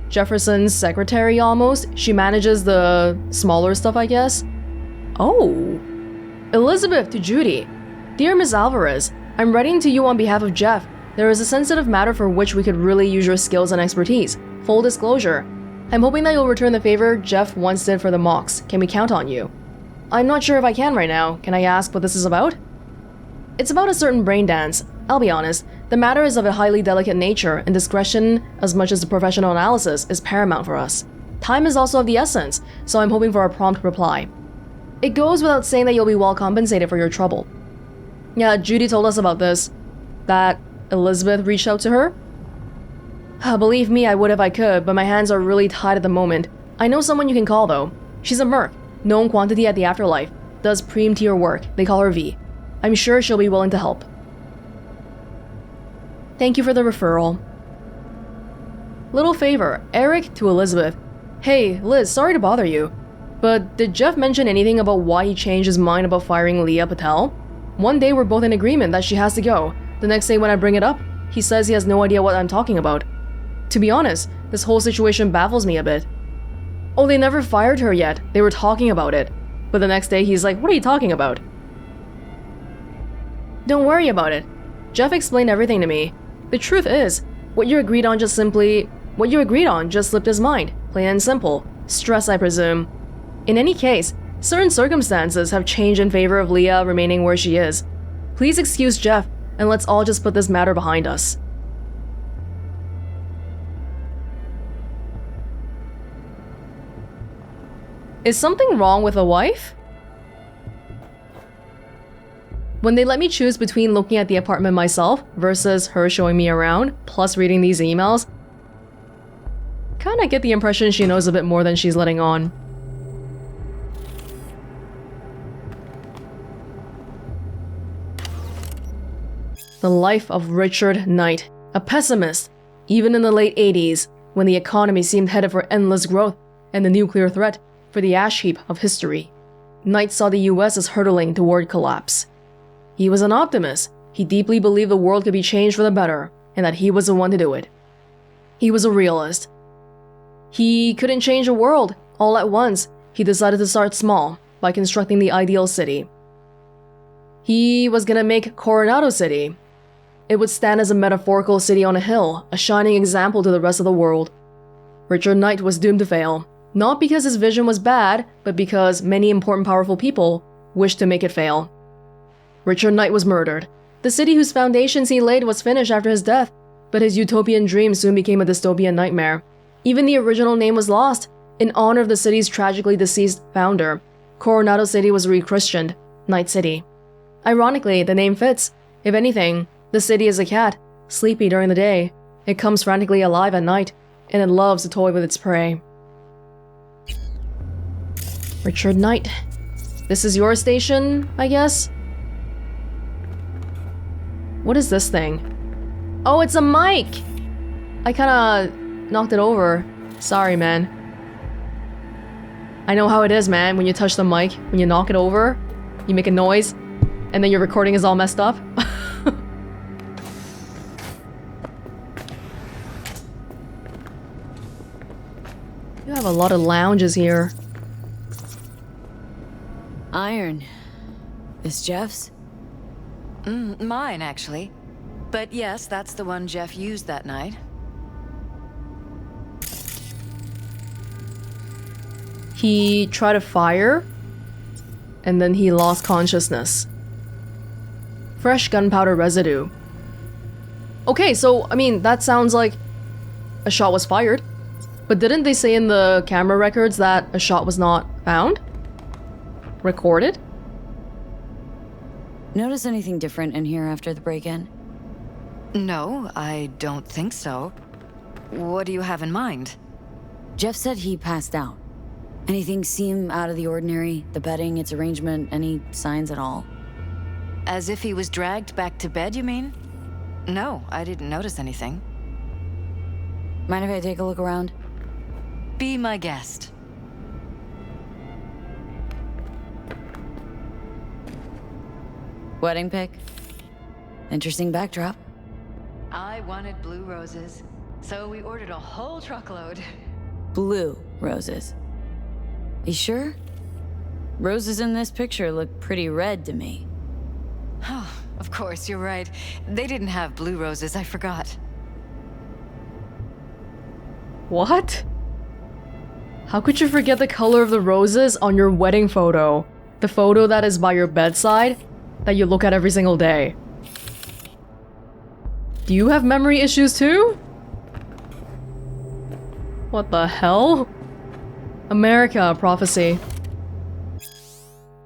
Speaker 2: Jefferson's secretary almost. She manages the smaller stuff, I guess. Oh. Elizabeth to Judy. Dear Miss Alvarez, I'm writing to you on behalf of Jeff. There is a sensitive matter for which we could really use your skills and expertise. Full disclosure. I'm hoping that you'll return the favor Jeff once did for the mocks. Can we count on you? I'm not sure if I can right now. Can I ask what this is about? It's about a certain brain dance. I'll be honest, the matter is of a highly delicate nature, and discretion, as much as the professional analysis, is paramount for us. Time is also of the essence, so I'm hoping for a prompt reply. It goes without saying that you'll be well compensated for your trouble. Yeah, Judy told us about this. That Elizabeth reached out to her? Believe me, I would if I could, but my hands are really tied at the moment. I know someone you can call, though. She's a merc, known quantity at the afterlife, does preem-tier work. They call her V. I'm sure she'll be willing to help. Thank you for the referral. Little favor, Eric to Elizabeth. Hey, Liz, sorry to bother you, but did Jeff mention anything about why he changed his mind about firing Leah Patel? One day we're both in agreement that she has to go. The next day when I bring it up, he says he has no idea what I'm talking about. To be honest, this whole situation baffles me a bit. Oh, they never fired her yet. They were talking about it. But the next day he's like, what are you talking about? Don't worry about it. Jeff explained everything to me. The truth is, what you agreed on just slipped his mind. Plain and simple. Stress, I presume. In any case, certain circumstances have changed in favor of Leah remaining where she is. Please excuse Jeff, and let's all just put this matter behind us. Is something wrong with a wife? When they let me choose between looking at the apartment myself versus her showing me around, plus reading these emails, kinda get the impression she knows a bit more than she's letting on. The life of Richard Knight, a pessimist, even in the late 80s, when the economy seemed headed for endless growth and the nuclear threat for the ash heap of history. Knight saw the US as hurtling toward collapse. He was an optimist. He deeply believed the world could be changed for the better, and that he was the one to do it. He was a realist. He couldn't change the world all at once. He decided to start small by constructing the ideal city. He was gonna make Coronado City. It would stand as a metaphorical city on a hill, a shining example to the rest of the world. Richard Knight was doomed to fail, not because his vision was bad, but because many important powerful people wished to make it fail. Richard Knight was murdered. The city whose foundations he laid was finished after his death, but his utopian dream soon became a dystopian nightmare. Even the original name was lost, in honor of the city's tragically deceased founder. Coronado City was rechristened Night City. Ironically, the name fits. If anything, the city is a cat, sleepy during the day. It comes frantically alive at night, and it loves to toy with its prey. Richard Knight. This is your station, I guess? What is this thing? Oh, it's a mic! I kinda knocked it over. Sorry, man. I know how it is, man, when you touch the mic, when you knock it over, you make a noise, and then your recording is all messed up. You have a lot of lounges here.
Speaker 3: Iron. This Jeff's?
Speaker 11: Mine, actually. But yes, that's the one Jeff used that night.
Speaker 2: He tried to fire, and then he lost consciousness. Fresh gunpowder residue. Okay, so, I mean, that sounds like a shot was fired. But didn't they say in the camera records that a shot was not found? Recorded?
Speaker 3: Notice anything different in here after the break-in?
Speaker 11: No, I don't think so. What do you have in mind?
Speaker 3: Jeff said he passed out. Anything seem out of the ordinary? The bedding, its arrangement, any signs at all?
Speaker 11: As if he was dragged back to bed, you mean? No, I didn't notice anything.
Speaker 3: Mind if I take a look around?
Speaker 11: Be my guest.
Speaker 3: Wedding pic? Interesting backdrop.
Speaker 11: I wanted blue roses, so we ordered a whole truckload.
Speaker 3: Blue roses. You sure? Roses in this picture look pretty red to me.
Speaker 11: Oh, of course, you're right. They didn't have blue roses, I forgot.
Speaker 2: What? How could you forget the color of the roses on your wedding photo? The photo that is by your bedside that you look at every single day. Do you have memory issues too? What the hell? America, prophecy.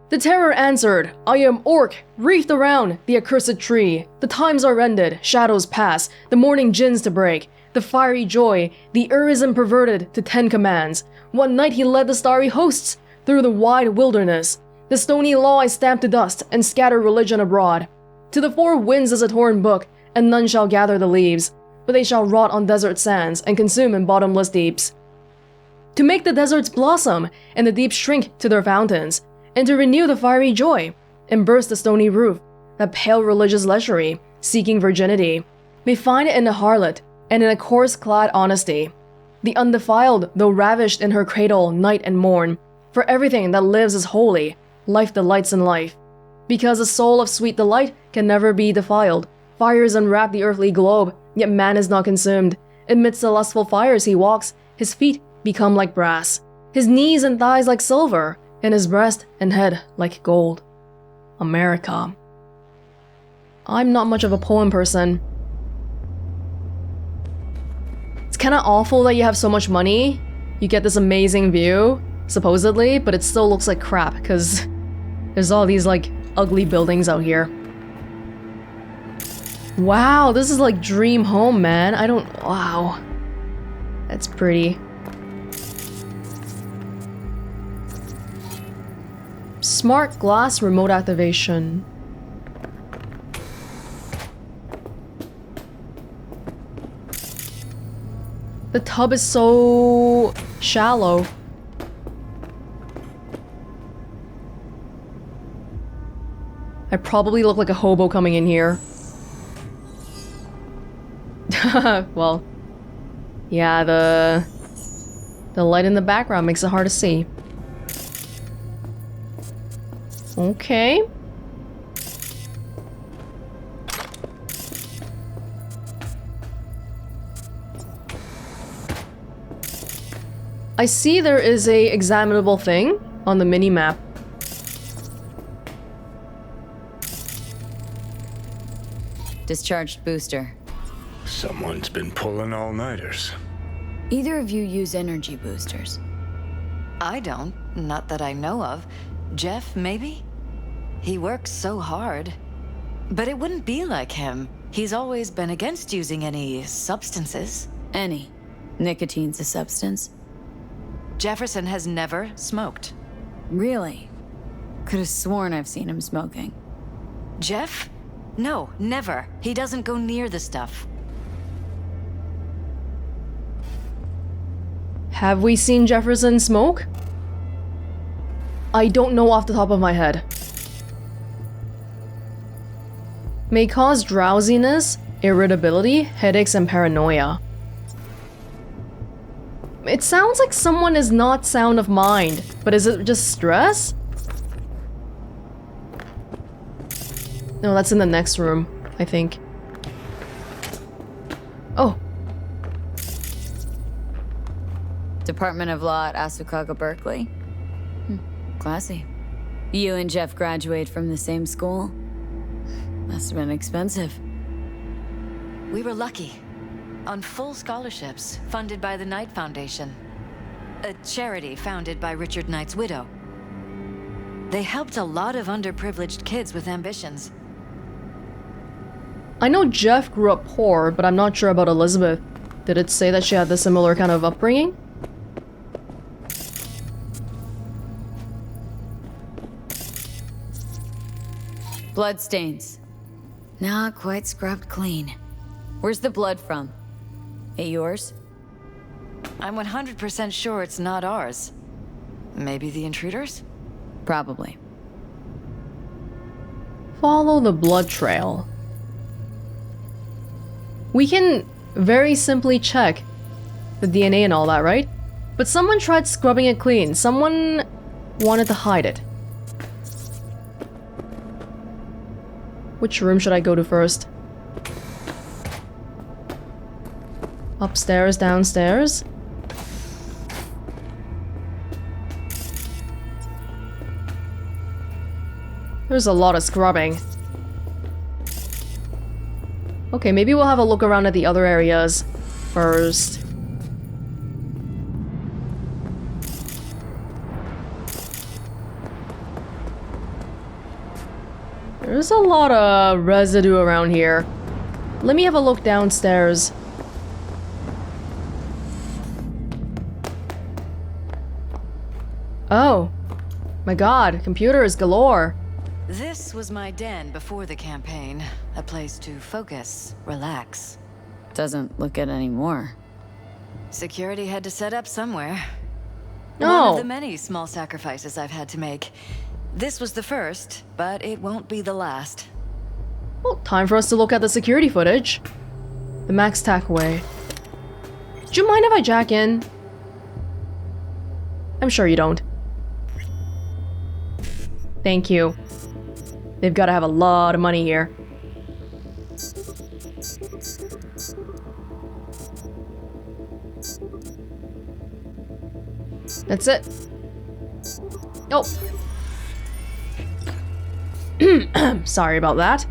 Speaker 2: The terror answered, I am Orc, wreathed around the accursed tree. The times are ended, shadows pass, the morning gins to break. The fiery joy, the Urizen perverted to 10 commands. One night he led the starry hosts through the wide wilderness. The stony law I stamped to dust and scatter religion abroad. To the 4 winds as a torn book, and none shall gather the leaves, but they shall rot on desert sands and consume in bottomless deeps. To make the deserts blossom and the deeps shrink to their fountains, and to renew the fiery joy and burst the stony roof, that pale religious lechery, seeking virginity, may find it in a harlot and in a coarse-clad honesty. The undefiled, though ravished in her cradle night and morn, for everything that lives is holy, life delights in life. Because a soul of sweet delight can never be defiled. Fires enwrap the earthly globe, yet man is not consumed. Amidst the lustful fires he walks, his feet become like brass, his knees and thighs like silver, and his breast and head like gold. America. I'm not much of a poem person. It's kinda awful that you have so much money, you get this amazing view, supposedly, but it still looks like crap, because there's all these, like, ugly buildings out here. Wow, this is like dream home, man. Wow. That's pretty. Smart glass remote activation. The tub is so shallow. I probably look like a hobo coming in here. Well, yeah, the light in the background makes it hard to see. Okay. I see there is a examinable thing on the mini-map.
Speaker 3: Discharged booster.
Speaker 6: Someone's been pulling all-nighters.
Speaker 3: Either of you use energy boosters?
Speaker 11: I don't. Not that I know of. Jeff, maybe? He works so hard. But it wouldn't be like him. He's always been against using any substances.
Speaker 3: Any. Nicotine's a substance?
Speaker 11: Jefferson has never smoked.
Speaker 3: Really? Could have sworn I've seen him smoking.
Speaker 11: Jeff? No, never. He doesn't go near the stuff.
Speaker 2: Have we seen Jefferson smoke? I don't know off the top of my head. May cause drowsiness, irritability, headaches, and paranoia. It sounds like someone is not sound of mind, but is it just stress? No, that's in the next room, I think. Oh.
Speaker 3: Department of Law at Asukaga, Berkeley. Classy. You and Jeff graduate from the same school? Must have been expensive.
Speaker 11: We were lucky. On full scholarships, funded by the Knight Foundation. A charity founded by Richard Knight's widow. They helped a lot of underprivileged kids with ambitions.
Speaker 2: I know Jeff grew up poor, but I'm not sure about Elizabeth. Did it say that she had a similar kind of upbringing?
Speaker 3: Bloodstains. Not quite scrubbed clean. Where's the blood from? It yours?
Speaker 11: I'm 100% sure it's not ours. Maybe the intruders?
Speaker 3: Probably.
Speaker 2: Follow the blood trail. We can very simply check the DNA and all that, right? But someone tried scrubbing it clean. Someone wanted to hide it. Which room should I go to first? Upstairs, downstairs? There's a lot of scrubbing. Okay, maybe we'll have a look around at the other areas first. There's a lot of residue around here. Let me have a look downstairs. Oh. My god, computers galore.
Speaker 11: This was my den before the campaign. A place to focus, relax.
Speaker 3: Doesn't look it anymore.
Speaker 11: Security had to set up somewhere.
Speaker 2: No.
Speaker 11: One of the many small sacrifices I've had to make. This was the first, but it won't be the last.
Speaker 2: Well, time for us to look at the security footage. The max tackway. Do you mind if I jack in? I'm sure you don't. Thank you. They've got to have a lot of money here. That's it. Oh. Sorry about that.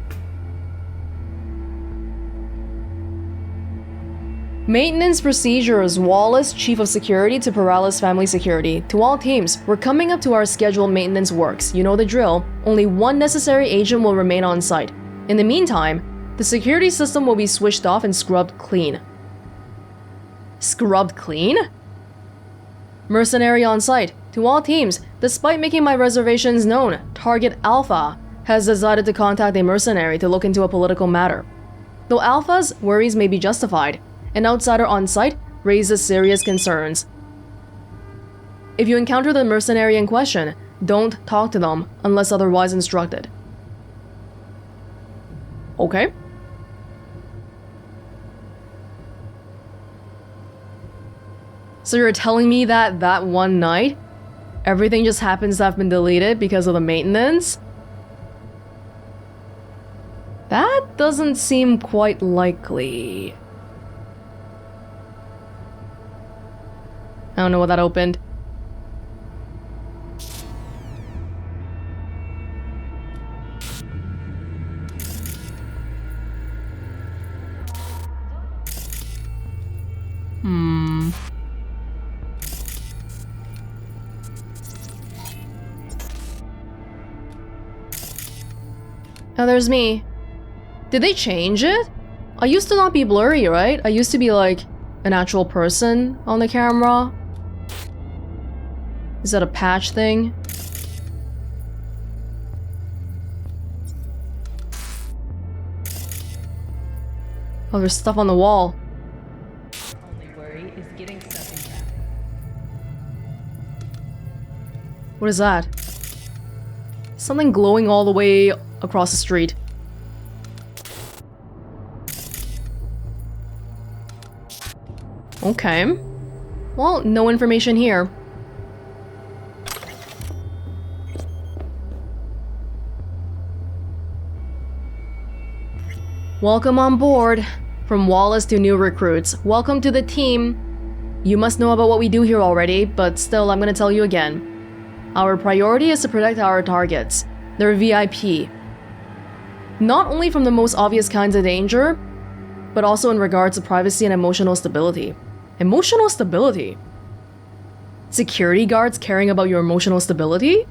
Speaker 2: Maintenance procedures. Wallace, Chief of Security to Peralezes Family Security. To all teams, we're coming up to our scheduled maintenance works. You know the drill. Only one necessary agent will remain on site. In the meantime, the security system will be switched off and scrubbed clean. Scrubbed clean? Mercenary on site. To all teams, despite making my reservations known, Target Alpha has decided to contact a mercenary to look into a political matter. Though Alpha's worries may be justified, an outsider on site raises serious concerns. If you encounter the mercenary in question, don't talk to them unless otherwise instructed. Okay. So you're telling me that that one night, everything just happens to have been deleted because of the maintenance? That doesn't seem quite likely. I don't know what that opened. Now there's me. Did they change it? I used to not be blurry, right? I used to be like an actual person on the camera. Is that a patch thing? Oh, there's stuff on the wall.
Speaker 13: Only worry is getting stuff in traffic.
Speaker 2: What is that? Something glowing all the way across the street. Okay. Well, no information here. Welcome on board. From Wallace to new recruits. Welcome to the team. You must know about what we do here already, but still, I'm gonna tell you again. Our priority is to protect our targets. They're VIP. Not only from the most obvious kinds of danger, but also in regards to privacy and emotional stability. Emotional stability? Security guards caring about your emotional stability?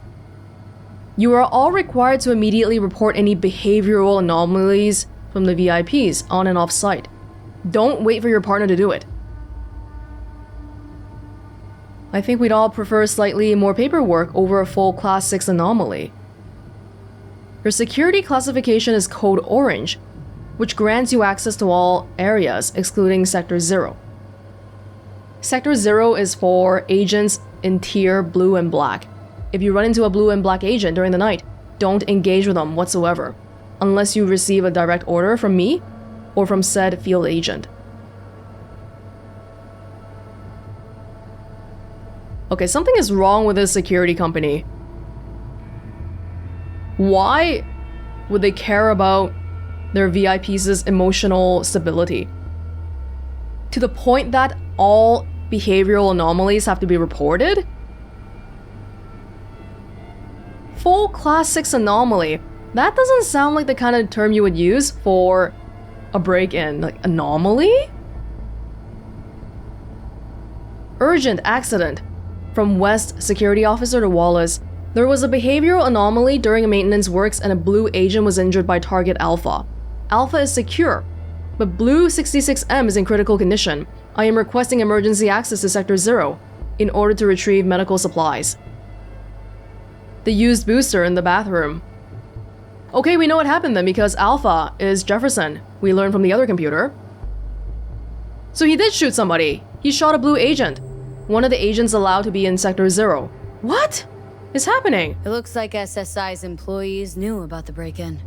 Speaker 2: You are all required to immediately report any behavioral anomalies from the VIPs on and off site. Don't wait for your partner to do it. I think we'd all prefer slightly more paperwork over a full Class 6 anomaly. Your security classification is Code Orange, which grants you access to all areas, excluding Sector 0. Sector 0 is for agents in tier Blue and Black. If you run into a Blue and Black agent during the night, don't engage with them whatsoever, unless you receive a direct order from me or from said field agent. Okay, something is wrong with this security company. Why would they care about their VIPs' emotional stability? To the point that all behavioral anomalies have to be reported? full class 6 anomaly. That doesn't sound like the kind of term you would use for a break-in. Like, anomaly? Urgent accident. From West Security Officer to Wallace. There was a behavioral anomaly during a maintenance works and a blue agent was injured by target Alpha. Alpha is secure, but Blue 66M is in critical condition. I am requesting emergency access to Sector 0 in order to retrieve medical supplies. The used booster in the bathroom. Okay, we know what happened then because Alpha is Jefferson. We learned from the other computer. So he did shoot somebody. He shot a blue agent. One of the agents allowed to be in Sector 0. What is happening?
Speaker 3: It looks like SSI's employees knew about the break-in.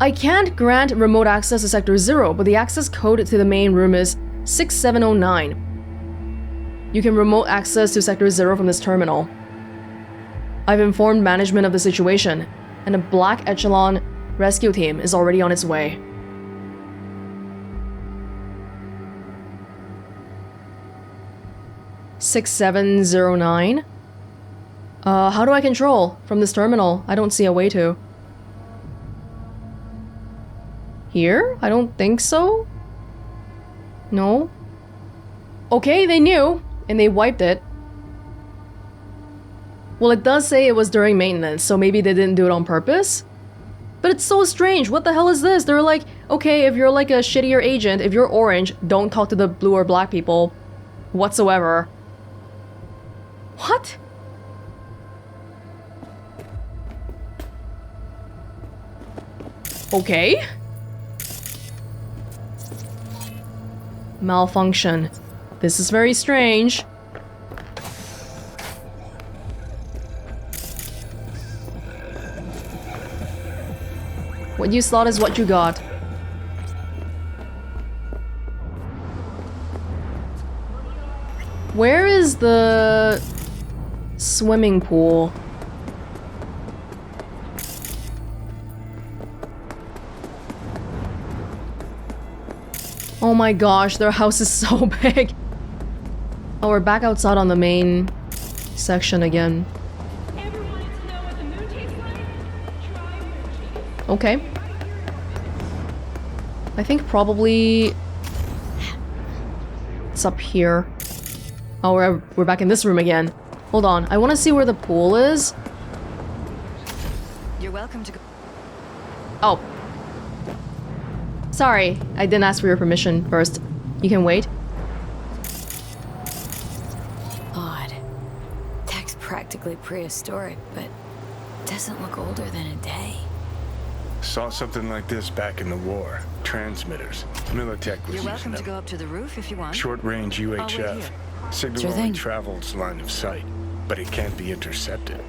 Speaker 2: I can't grant remote access to Sector 0, but the access code to the main room is 6709. You can remote access to Sector 0 from this terminal. I've informed management of the situation, and a Black Echelon rescue team is already on its way. (6709) How do I control from this terminal? I don't see a way to. Here? I don't think so. No. Okay, they knew, and they wiped it. Well, it does say it was during maintenance, so maybe they didn't do it on purpose? But it's so strange. What the hell is this? They're like, okay, if you're like a shittier agent, if you're orange, don't talk to the blue or black people whatsoever. What? Okay. Malfunction. This is very strange. What you thought is what you got. Where is the swimming pool? Oh my gosh, their house is so big. Oh, we're back outside on the main section again. Okay. I think probably it's up here. Oh, we're back in this room again. Hold on, I want to see where the pool is.
Speaker 11: You're welcome to go.
Speaker 2: Oh. Sorry, I didn't ask for your permission first. You can wait.
Speaker 3: Odd. Tech's practically prehistoric, but doesn't look older than a day.
Speaker 14: Saw something like this back in the war. Transmitters. Militech was
Speaker 11: You're welcome
Speaker 14: using
Speaker 11: to
Speaker 14: them.
Speaker 11: go up to the roof if you want.
Speaker 14: Short-range
Speaker 11: I'll wait
Speaker 14: UHF.
Speaker 11: here.
Speaker 14: Signal
Speaker 3: Sure
Speaker 14: only
Speaker 3: thing.
Speaker 14: travels line of sight, but it can't be intercepted.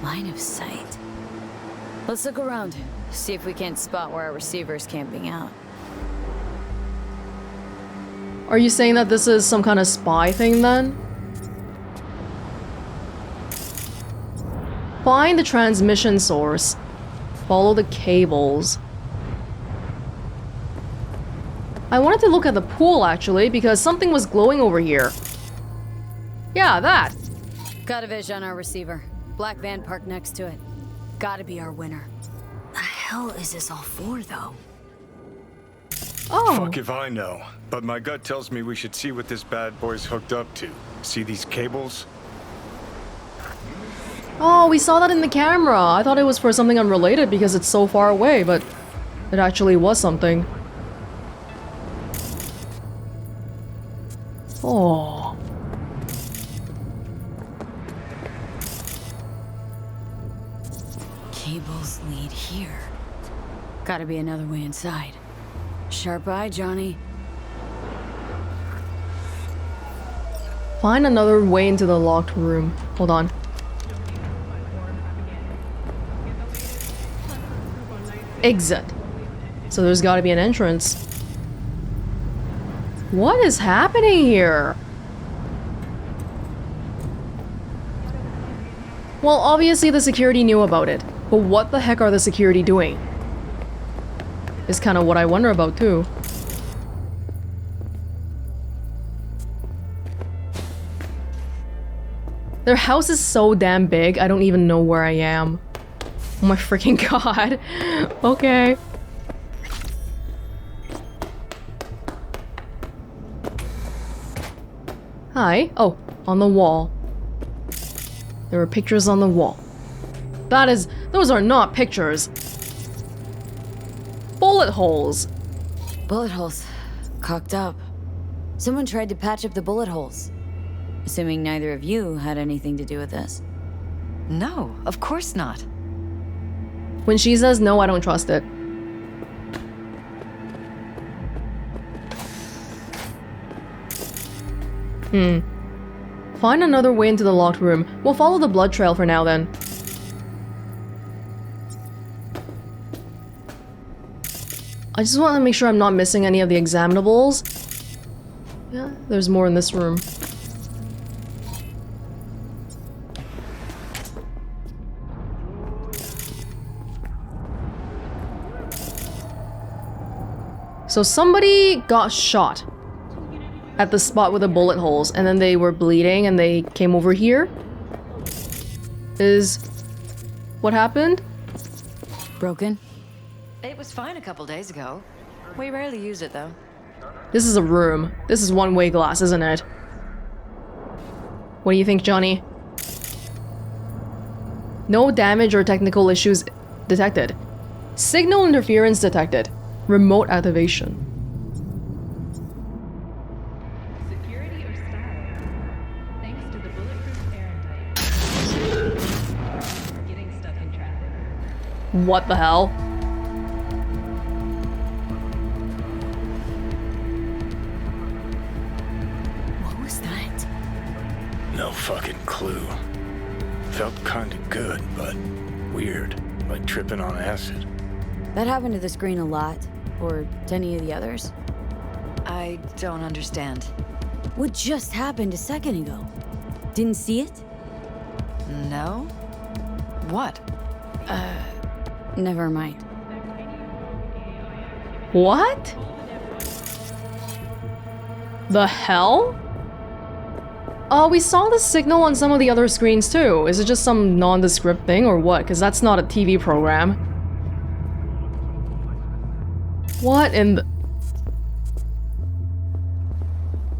Speaker 3: Line of sight. Let's look around. See if we can't spot where our receiver's camping out.
Speaker 2: Are you saying that this is some kind of spy thing then? Find the transmission source. Follow the cables. I wanted to look at the pool actually because something was glowing over here. Yeah, that.
Speaker 3: Got a vision on our receiver. Black van parked next to it. Gotta be our winner. The hell is this all for, though?
Speaker 2: Oh.
Speaker 14: Fuck if I know. But my gut tells me we should see what this bad boy's hooked up to. See these cables?
Speaker 2: Oh, we saw that in the camera. I thought it was for something unrelated because it's so far away, but it actually was something. Oh.
Speaker 3: Cables lead here. Gotta be another way inside. Sharp eye, Johnny.
Speaker 2: Find another way into the locked room. Hold on. Exit. So there's gotta be an entrance. What is happening here? Well, obviously the security knew about it, but what the heck are the security doing? Is kind of what I wonder about too. Their house is so damn big, I don't even know where I am. Oh my freaking god. Okay. Hi. Oh, on the wall. There are pictures on the wall. Those are not pictures. Bullet holes.
Speaker 3: Bullet holes. Cocked up. Someone tried to patch up the bullet holes. Assuming neither of you had anything to do with this.
Speaker 11: No, of course not.
Speaker 2: When she says no, I don't trust it. Find another way into the locked room. We'll follow the blood trail for now then. I just want to make sure I'm not missing any of the examinables. Yeah, there's more in this room. So somebody got shot at the spot with the bullet holes, and then they were bleeding and they came over here? Is what happened?
Speaker 3: Broken?
Speaker 11: It was fine a couple days ago. We rarely use it, though.
Speaker 2: This is a room. This is one-way glass, isn't it? What do you think, Johnny? No damage or technical issues detected. Signal interference detected. Remote activation.
Speaker 13: Security or style? Thanks to the bulletproof air type. Getting stuck in traffic.
Speaker 2: What the hell?
Speaker 3: What was that?
Speaker 14: No fucking clue. Felt kinda good, but weird. Like tripping on acid.
Speaker 3: That happened to the screen a lot. Or to any of the others.
Speaker 11: I don't understand.
Speaker 3: What just happened a second ago? Didn't see it?
Speaker 11: No? What?
Speaker 3: Never mind.
Speaker 2: What? The hell? Oh, we saw the signal on some of the other screens too. Is it just some nondescript thing or what? Because that's not a TV program. What in the...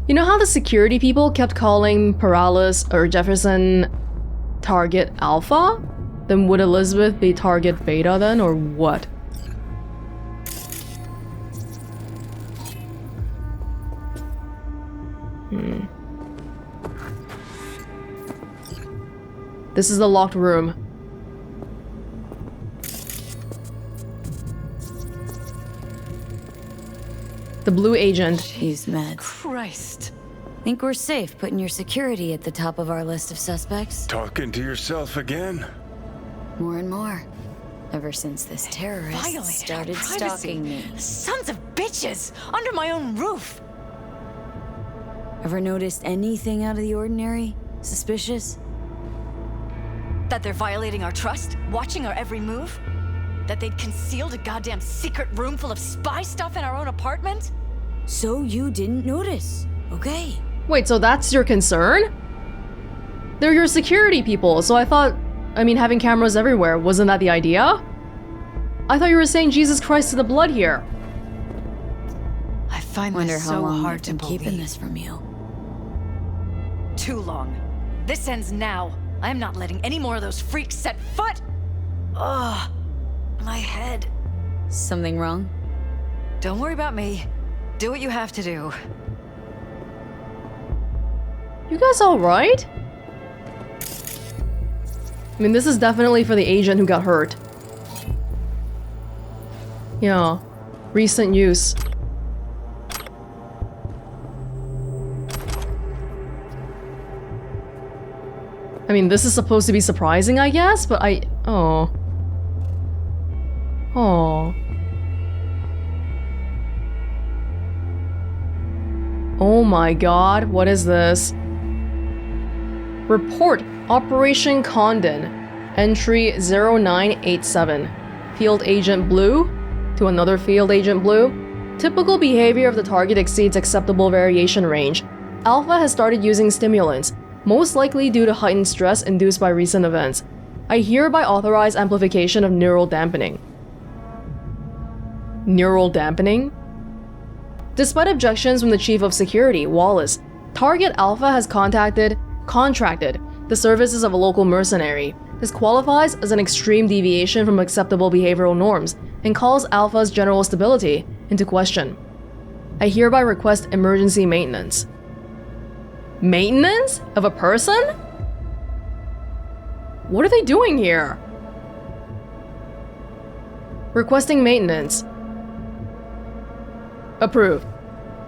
Speaker 2: You know how the security people kept calling Peralezes or Jefferson target alpha? Then would Elizabeth be target beta then, or what? This is the locked room. The blue agent.
Speaker 3: Jeez, meds.
Speaker 11: Christ.
Speaker 3: Think we're safe putting your security at the top of our list of suspects?
Speaker 14: Talking to yourself again?
Speaker 3: More and more. Ever since this terrorist started stalking me.
Speaker 11: Sons of bitches! Under my own roof!
Speaker 3: Ever noticed anything out of the ordinary? Suspicious?
Speaker 11: That they're violating our trust? Watching our every move? That they'd concealed a goddamn secret room full of spy stuff in our own apartment?
Speaker 3: So you didn't notice, okay?
Speaker 2: Wait, so that's your concern? They're your security people, so I thought... I mean, having cameras everywhere, wasn't that the idea? I thought you were saying Jesus Christ to the blood here.
Speaker 11: I find
Speaker 3: Wonder
Speaker 11: this
Speaker 3: how
Speaker 11: so
Speaker 3: long
Speaker 11: hard
Speaker 3: I've
Speaker 11: to
Speaker 3: been
Speaker 11: believe.
Speaker 3: keeping this from you.
Speaker 11: Too long. This ends now. I am not letting any more of those freaks set foot! Ugh. My head.
Speaker 3: Something wrong?
Speaker 11: Don't worry about me. Do what you have to do.
Speaker 2: You guys alright? I mean, this is definitely for the agent who got hurt. Yeah. Recent use. I mean, this is supposed to be surprising, I guess, but oh. Oh. Oh my god, what is this? Report Operation Condon. Entry 0987. Field Agent Blue to another Field Agent Blue. Typical behavior of the target exceeds acceptable variation range. Alpha has started using stimulants. most likely due to heightened stress induced by recent events. I hereby authorize amplification of neural dampening. Neural dampening? Despite objections from the Chief of Security, Wallace, Target Alpha has contracted the services of a local mercenary. This qualifies as an extreme deviation from acceptable behavioral norms and calls Alpha's general stability into question. I hereby request emergency maintenance. Maintenance? Of a person? What are they doing here? Requesting maintenance. Approved.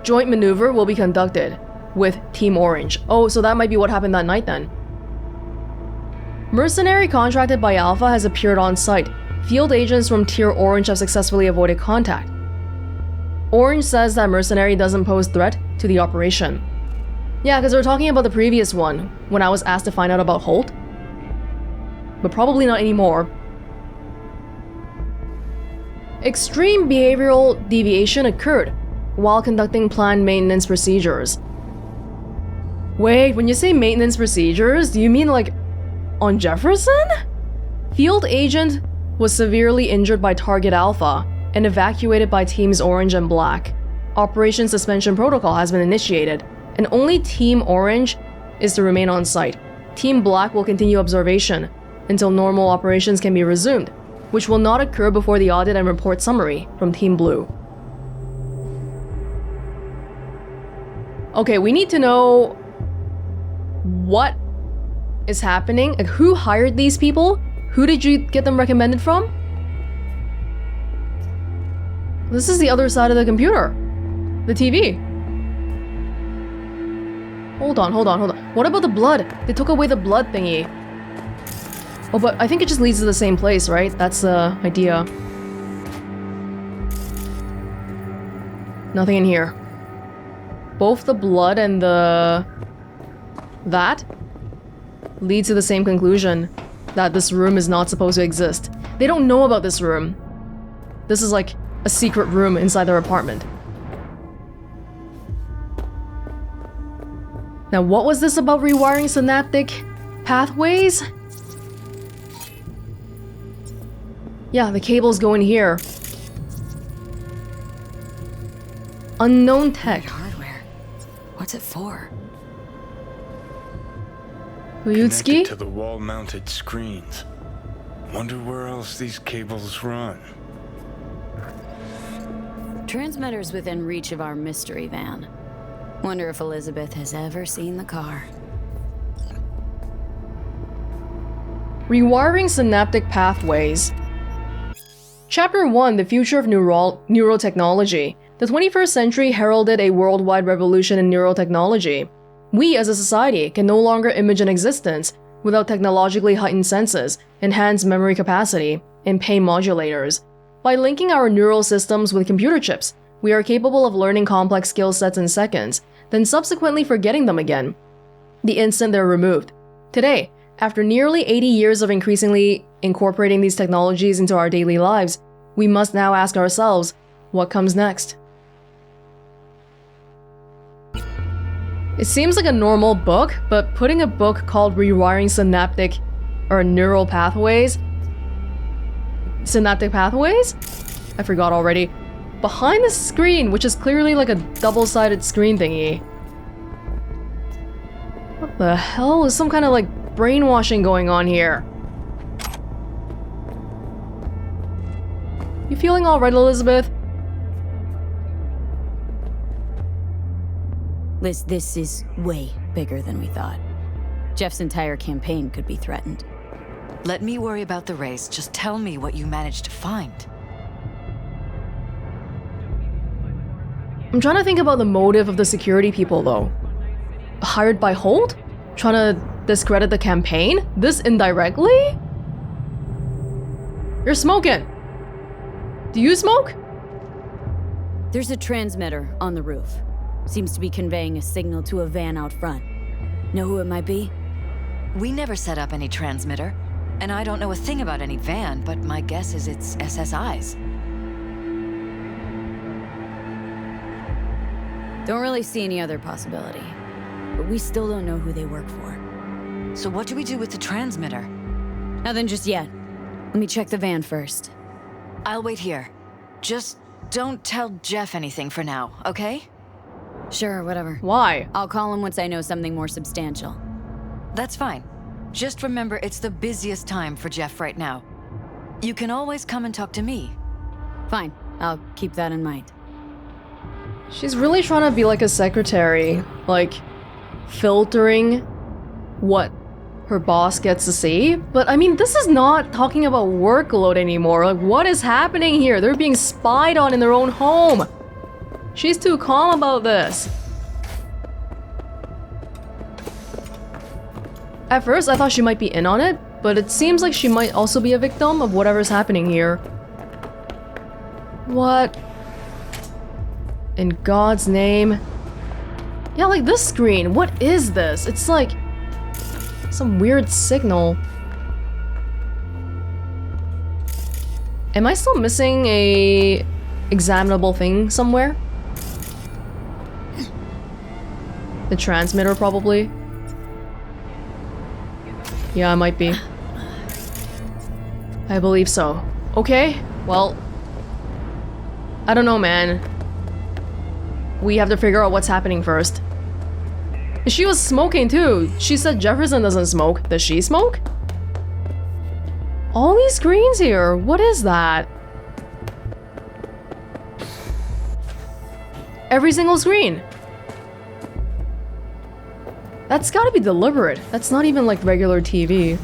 Speaker 2: Joint maneuver will be conducted with Team Orange. Oh, so that might be what happened that night then. Mercenary contracted by Alpha has appeared on site. Field agents from Tier Orange have successfully avoided contact. Orange says that Mercenary doesn't pose threat to the operation. Yeah, because we're talking about the previous one, when I was asked to find out about Holt. But probably not anymore. Extreme behavioral deviation occurred while conducting planned maintenance procedures. Wait, when you say maintenance procedures, do you mean like on Jefferson? Field agent was severely injured by Target Alpha and evacuated by Teams Orange and Black. Operation suspension protocol has been initiated, and only Team Orange is to remain on site. Team Black will continue observation until normal operations can be resumed, which will not occur before the audit and report summary from Team Blue. Okay, we need to know what is happening. Like, who hired these people? Who did you get them recommended from? This is the other side of the computer. The TV. Hold on. What about the blood? They took away the blood thingy. Oh, but I think it just leads to the same place, right? That's the idea. Nothing in here. Both the blood and that lead to the same conclusion, that this room is not supposed to exist. They don't know about this room. This is like a secret room inside their apartment. Now, what was this about rewiring synaptic pathways? Yeah, the cables go in here. Unknown tech.
Speaker 3: Hardware. What's it for?
Speaker 2: Uyutsuki?
Speaker 14: Connected to the wall-mounted screens. Wonder where else these cables run.
Speaker 3: Transmitters within reach of our mystery van. Wonder if Elizabeth has ever seen the car.
Speaker 2: Rewiring synaptic pathways. Chapter 1: The Future of Neurotechnology. The 21st century heralded a worldwide revolution in neurotechnology. We as a society can no longer imagine existence without technologically heightened senses, enhanced memory capacity, and pain modulators. By linking our neural systems with computer chips, we are capable of learning complex skill sets in seconds, then subsequently forgetting them again the instant they're removed. Today, after nearly 80 years of increasingly incorporating these technologies into our daily lives, we must now ask ourselves, what comes next? It seems like a normal book, but putting a book called Rewiring Synaptic or Neural Pathways? Synaptic Pathways? I forgot already. Behind the screen, which is clearly like a double-sided screen thingy. What the hell? Is some kind of like brainwashing going on here? You feeling alright, Elizabeth?
Speaker 3: Liz, this is way bigger than we thought. Jeff's entire campaign could be threatened.
Speaker 11: Let me worry about the race. Just tell me what you managed to find.
Speaker 2: I'm trying to think about the motive of the security people, though. Hired by Holt? Trying to discredit the campaign? This indirectly? You're smoking! Do you smoke?
Speaker 3: There's a transmitter on the roof. Seems to be conveying a signal to a van out front. Know who it might be?
Speaker 11: We never set up any transmitter, and I don't know a thing about any van, but my guess is it's SSI's.
Speaker 3: Don't really see any other possibility. But we still don't know who they work for.
Speaker 11: So what do we do with the transmitter?
Speaker 3: Nothing just yet. Let me check the van first.
Speaker 11: I'll wait here. Just don't tell Jeff anything for now, okay?
Speaker 3: Sure, whatever.
Speaker 2: Why?
Speaker 3: I'll call him once I know something more substantial.
Speaker 11: That's fine. Just remember it's the busiest time for Jeff right now. You can always come and talk to me.
Speaker 3: Fine, I'll keep that in mind.
Speaker 2: She's really trying to be like a secretary, like filtering what her boss gets to see. But I mean, this is not talking about workload anymore. Like, what is happening here? They're being spied on in their own home. She's too calm about this. At first, I thought she might be in on it, but it seems like she might also be a victim of whatever's happening here. What? In God's name? Yeah, like this screen. What is this? It's like some weird signal. Am I still missing a examinable thing somewhere? The transmitter, probably. Yeah, it might be. I believe so. Okay, well, I don't know, man. We have to figure out what's happening first. She was smoking too. She said Jefferson doesn't smoke. Does she smoke? All these screens here. What is that? Every single screen. That's gotta be deliberate. That's not even like regular TV.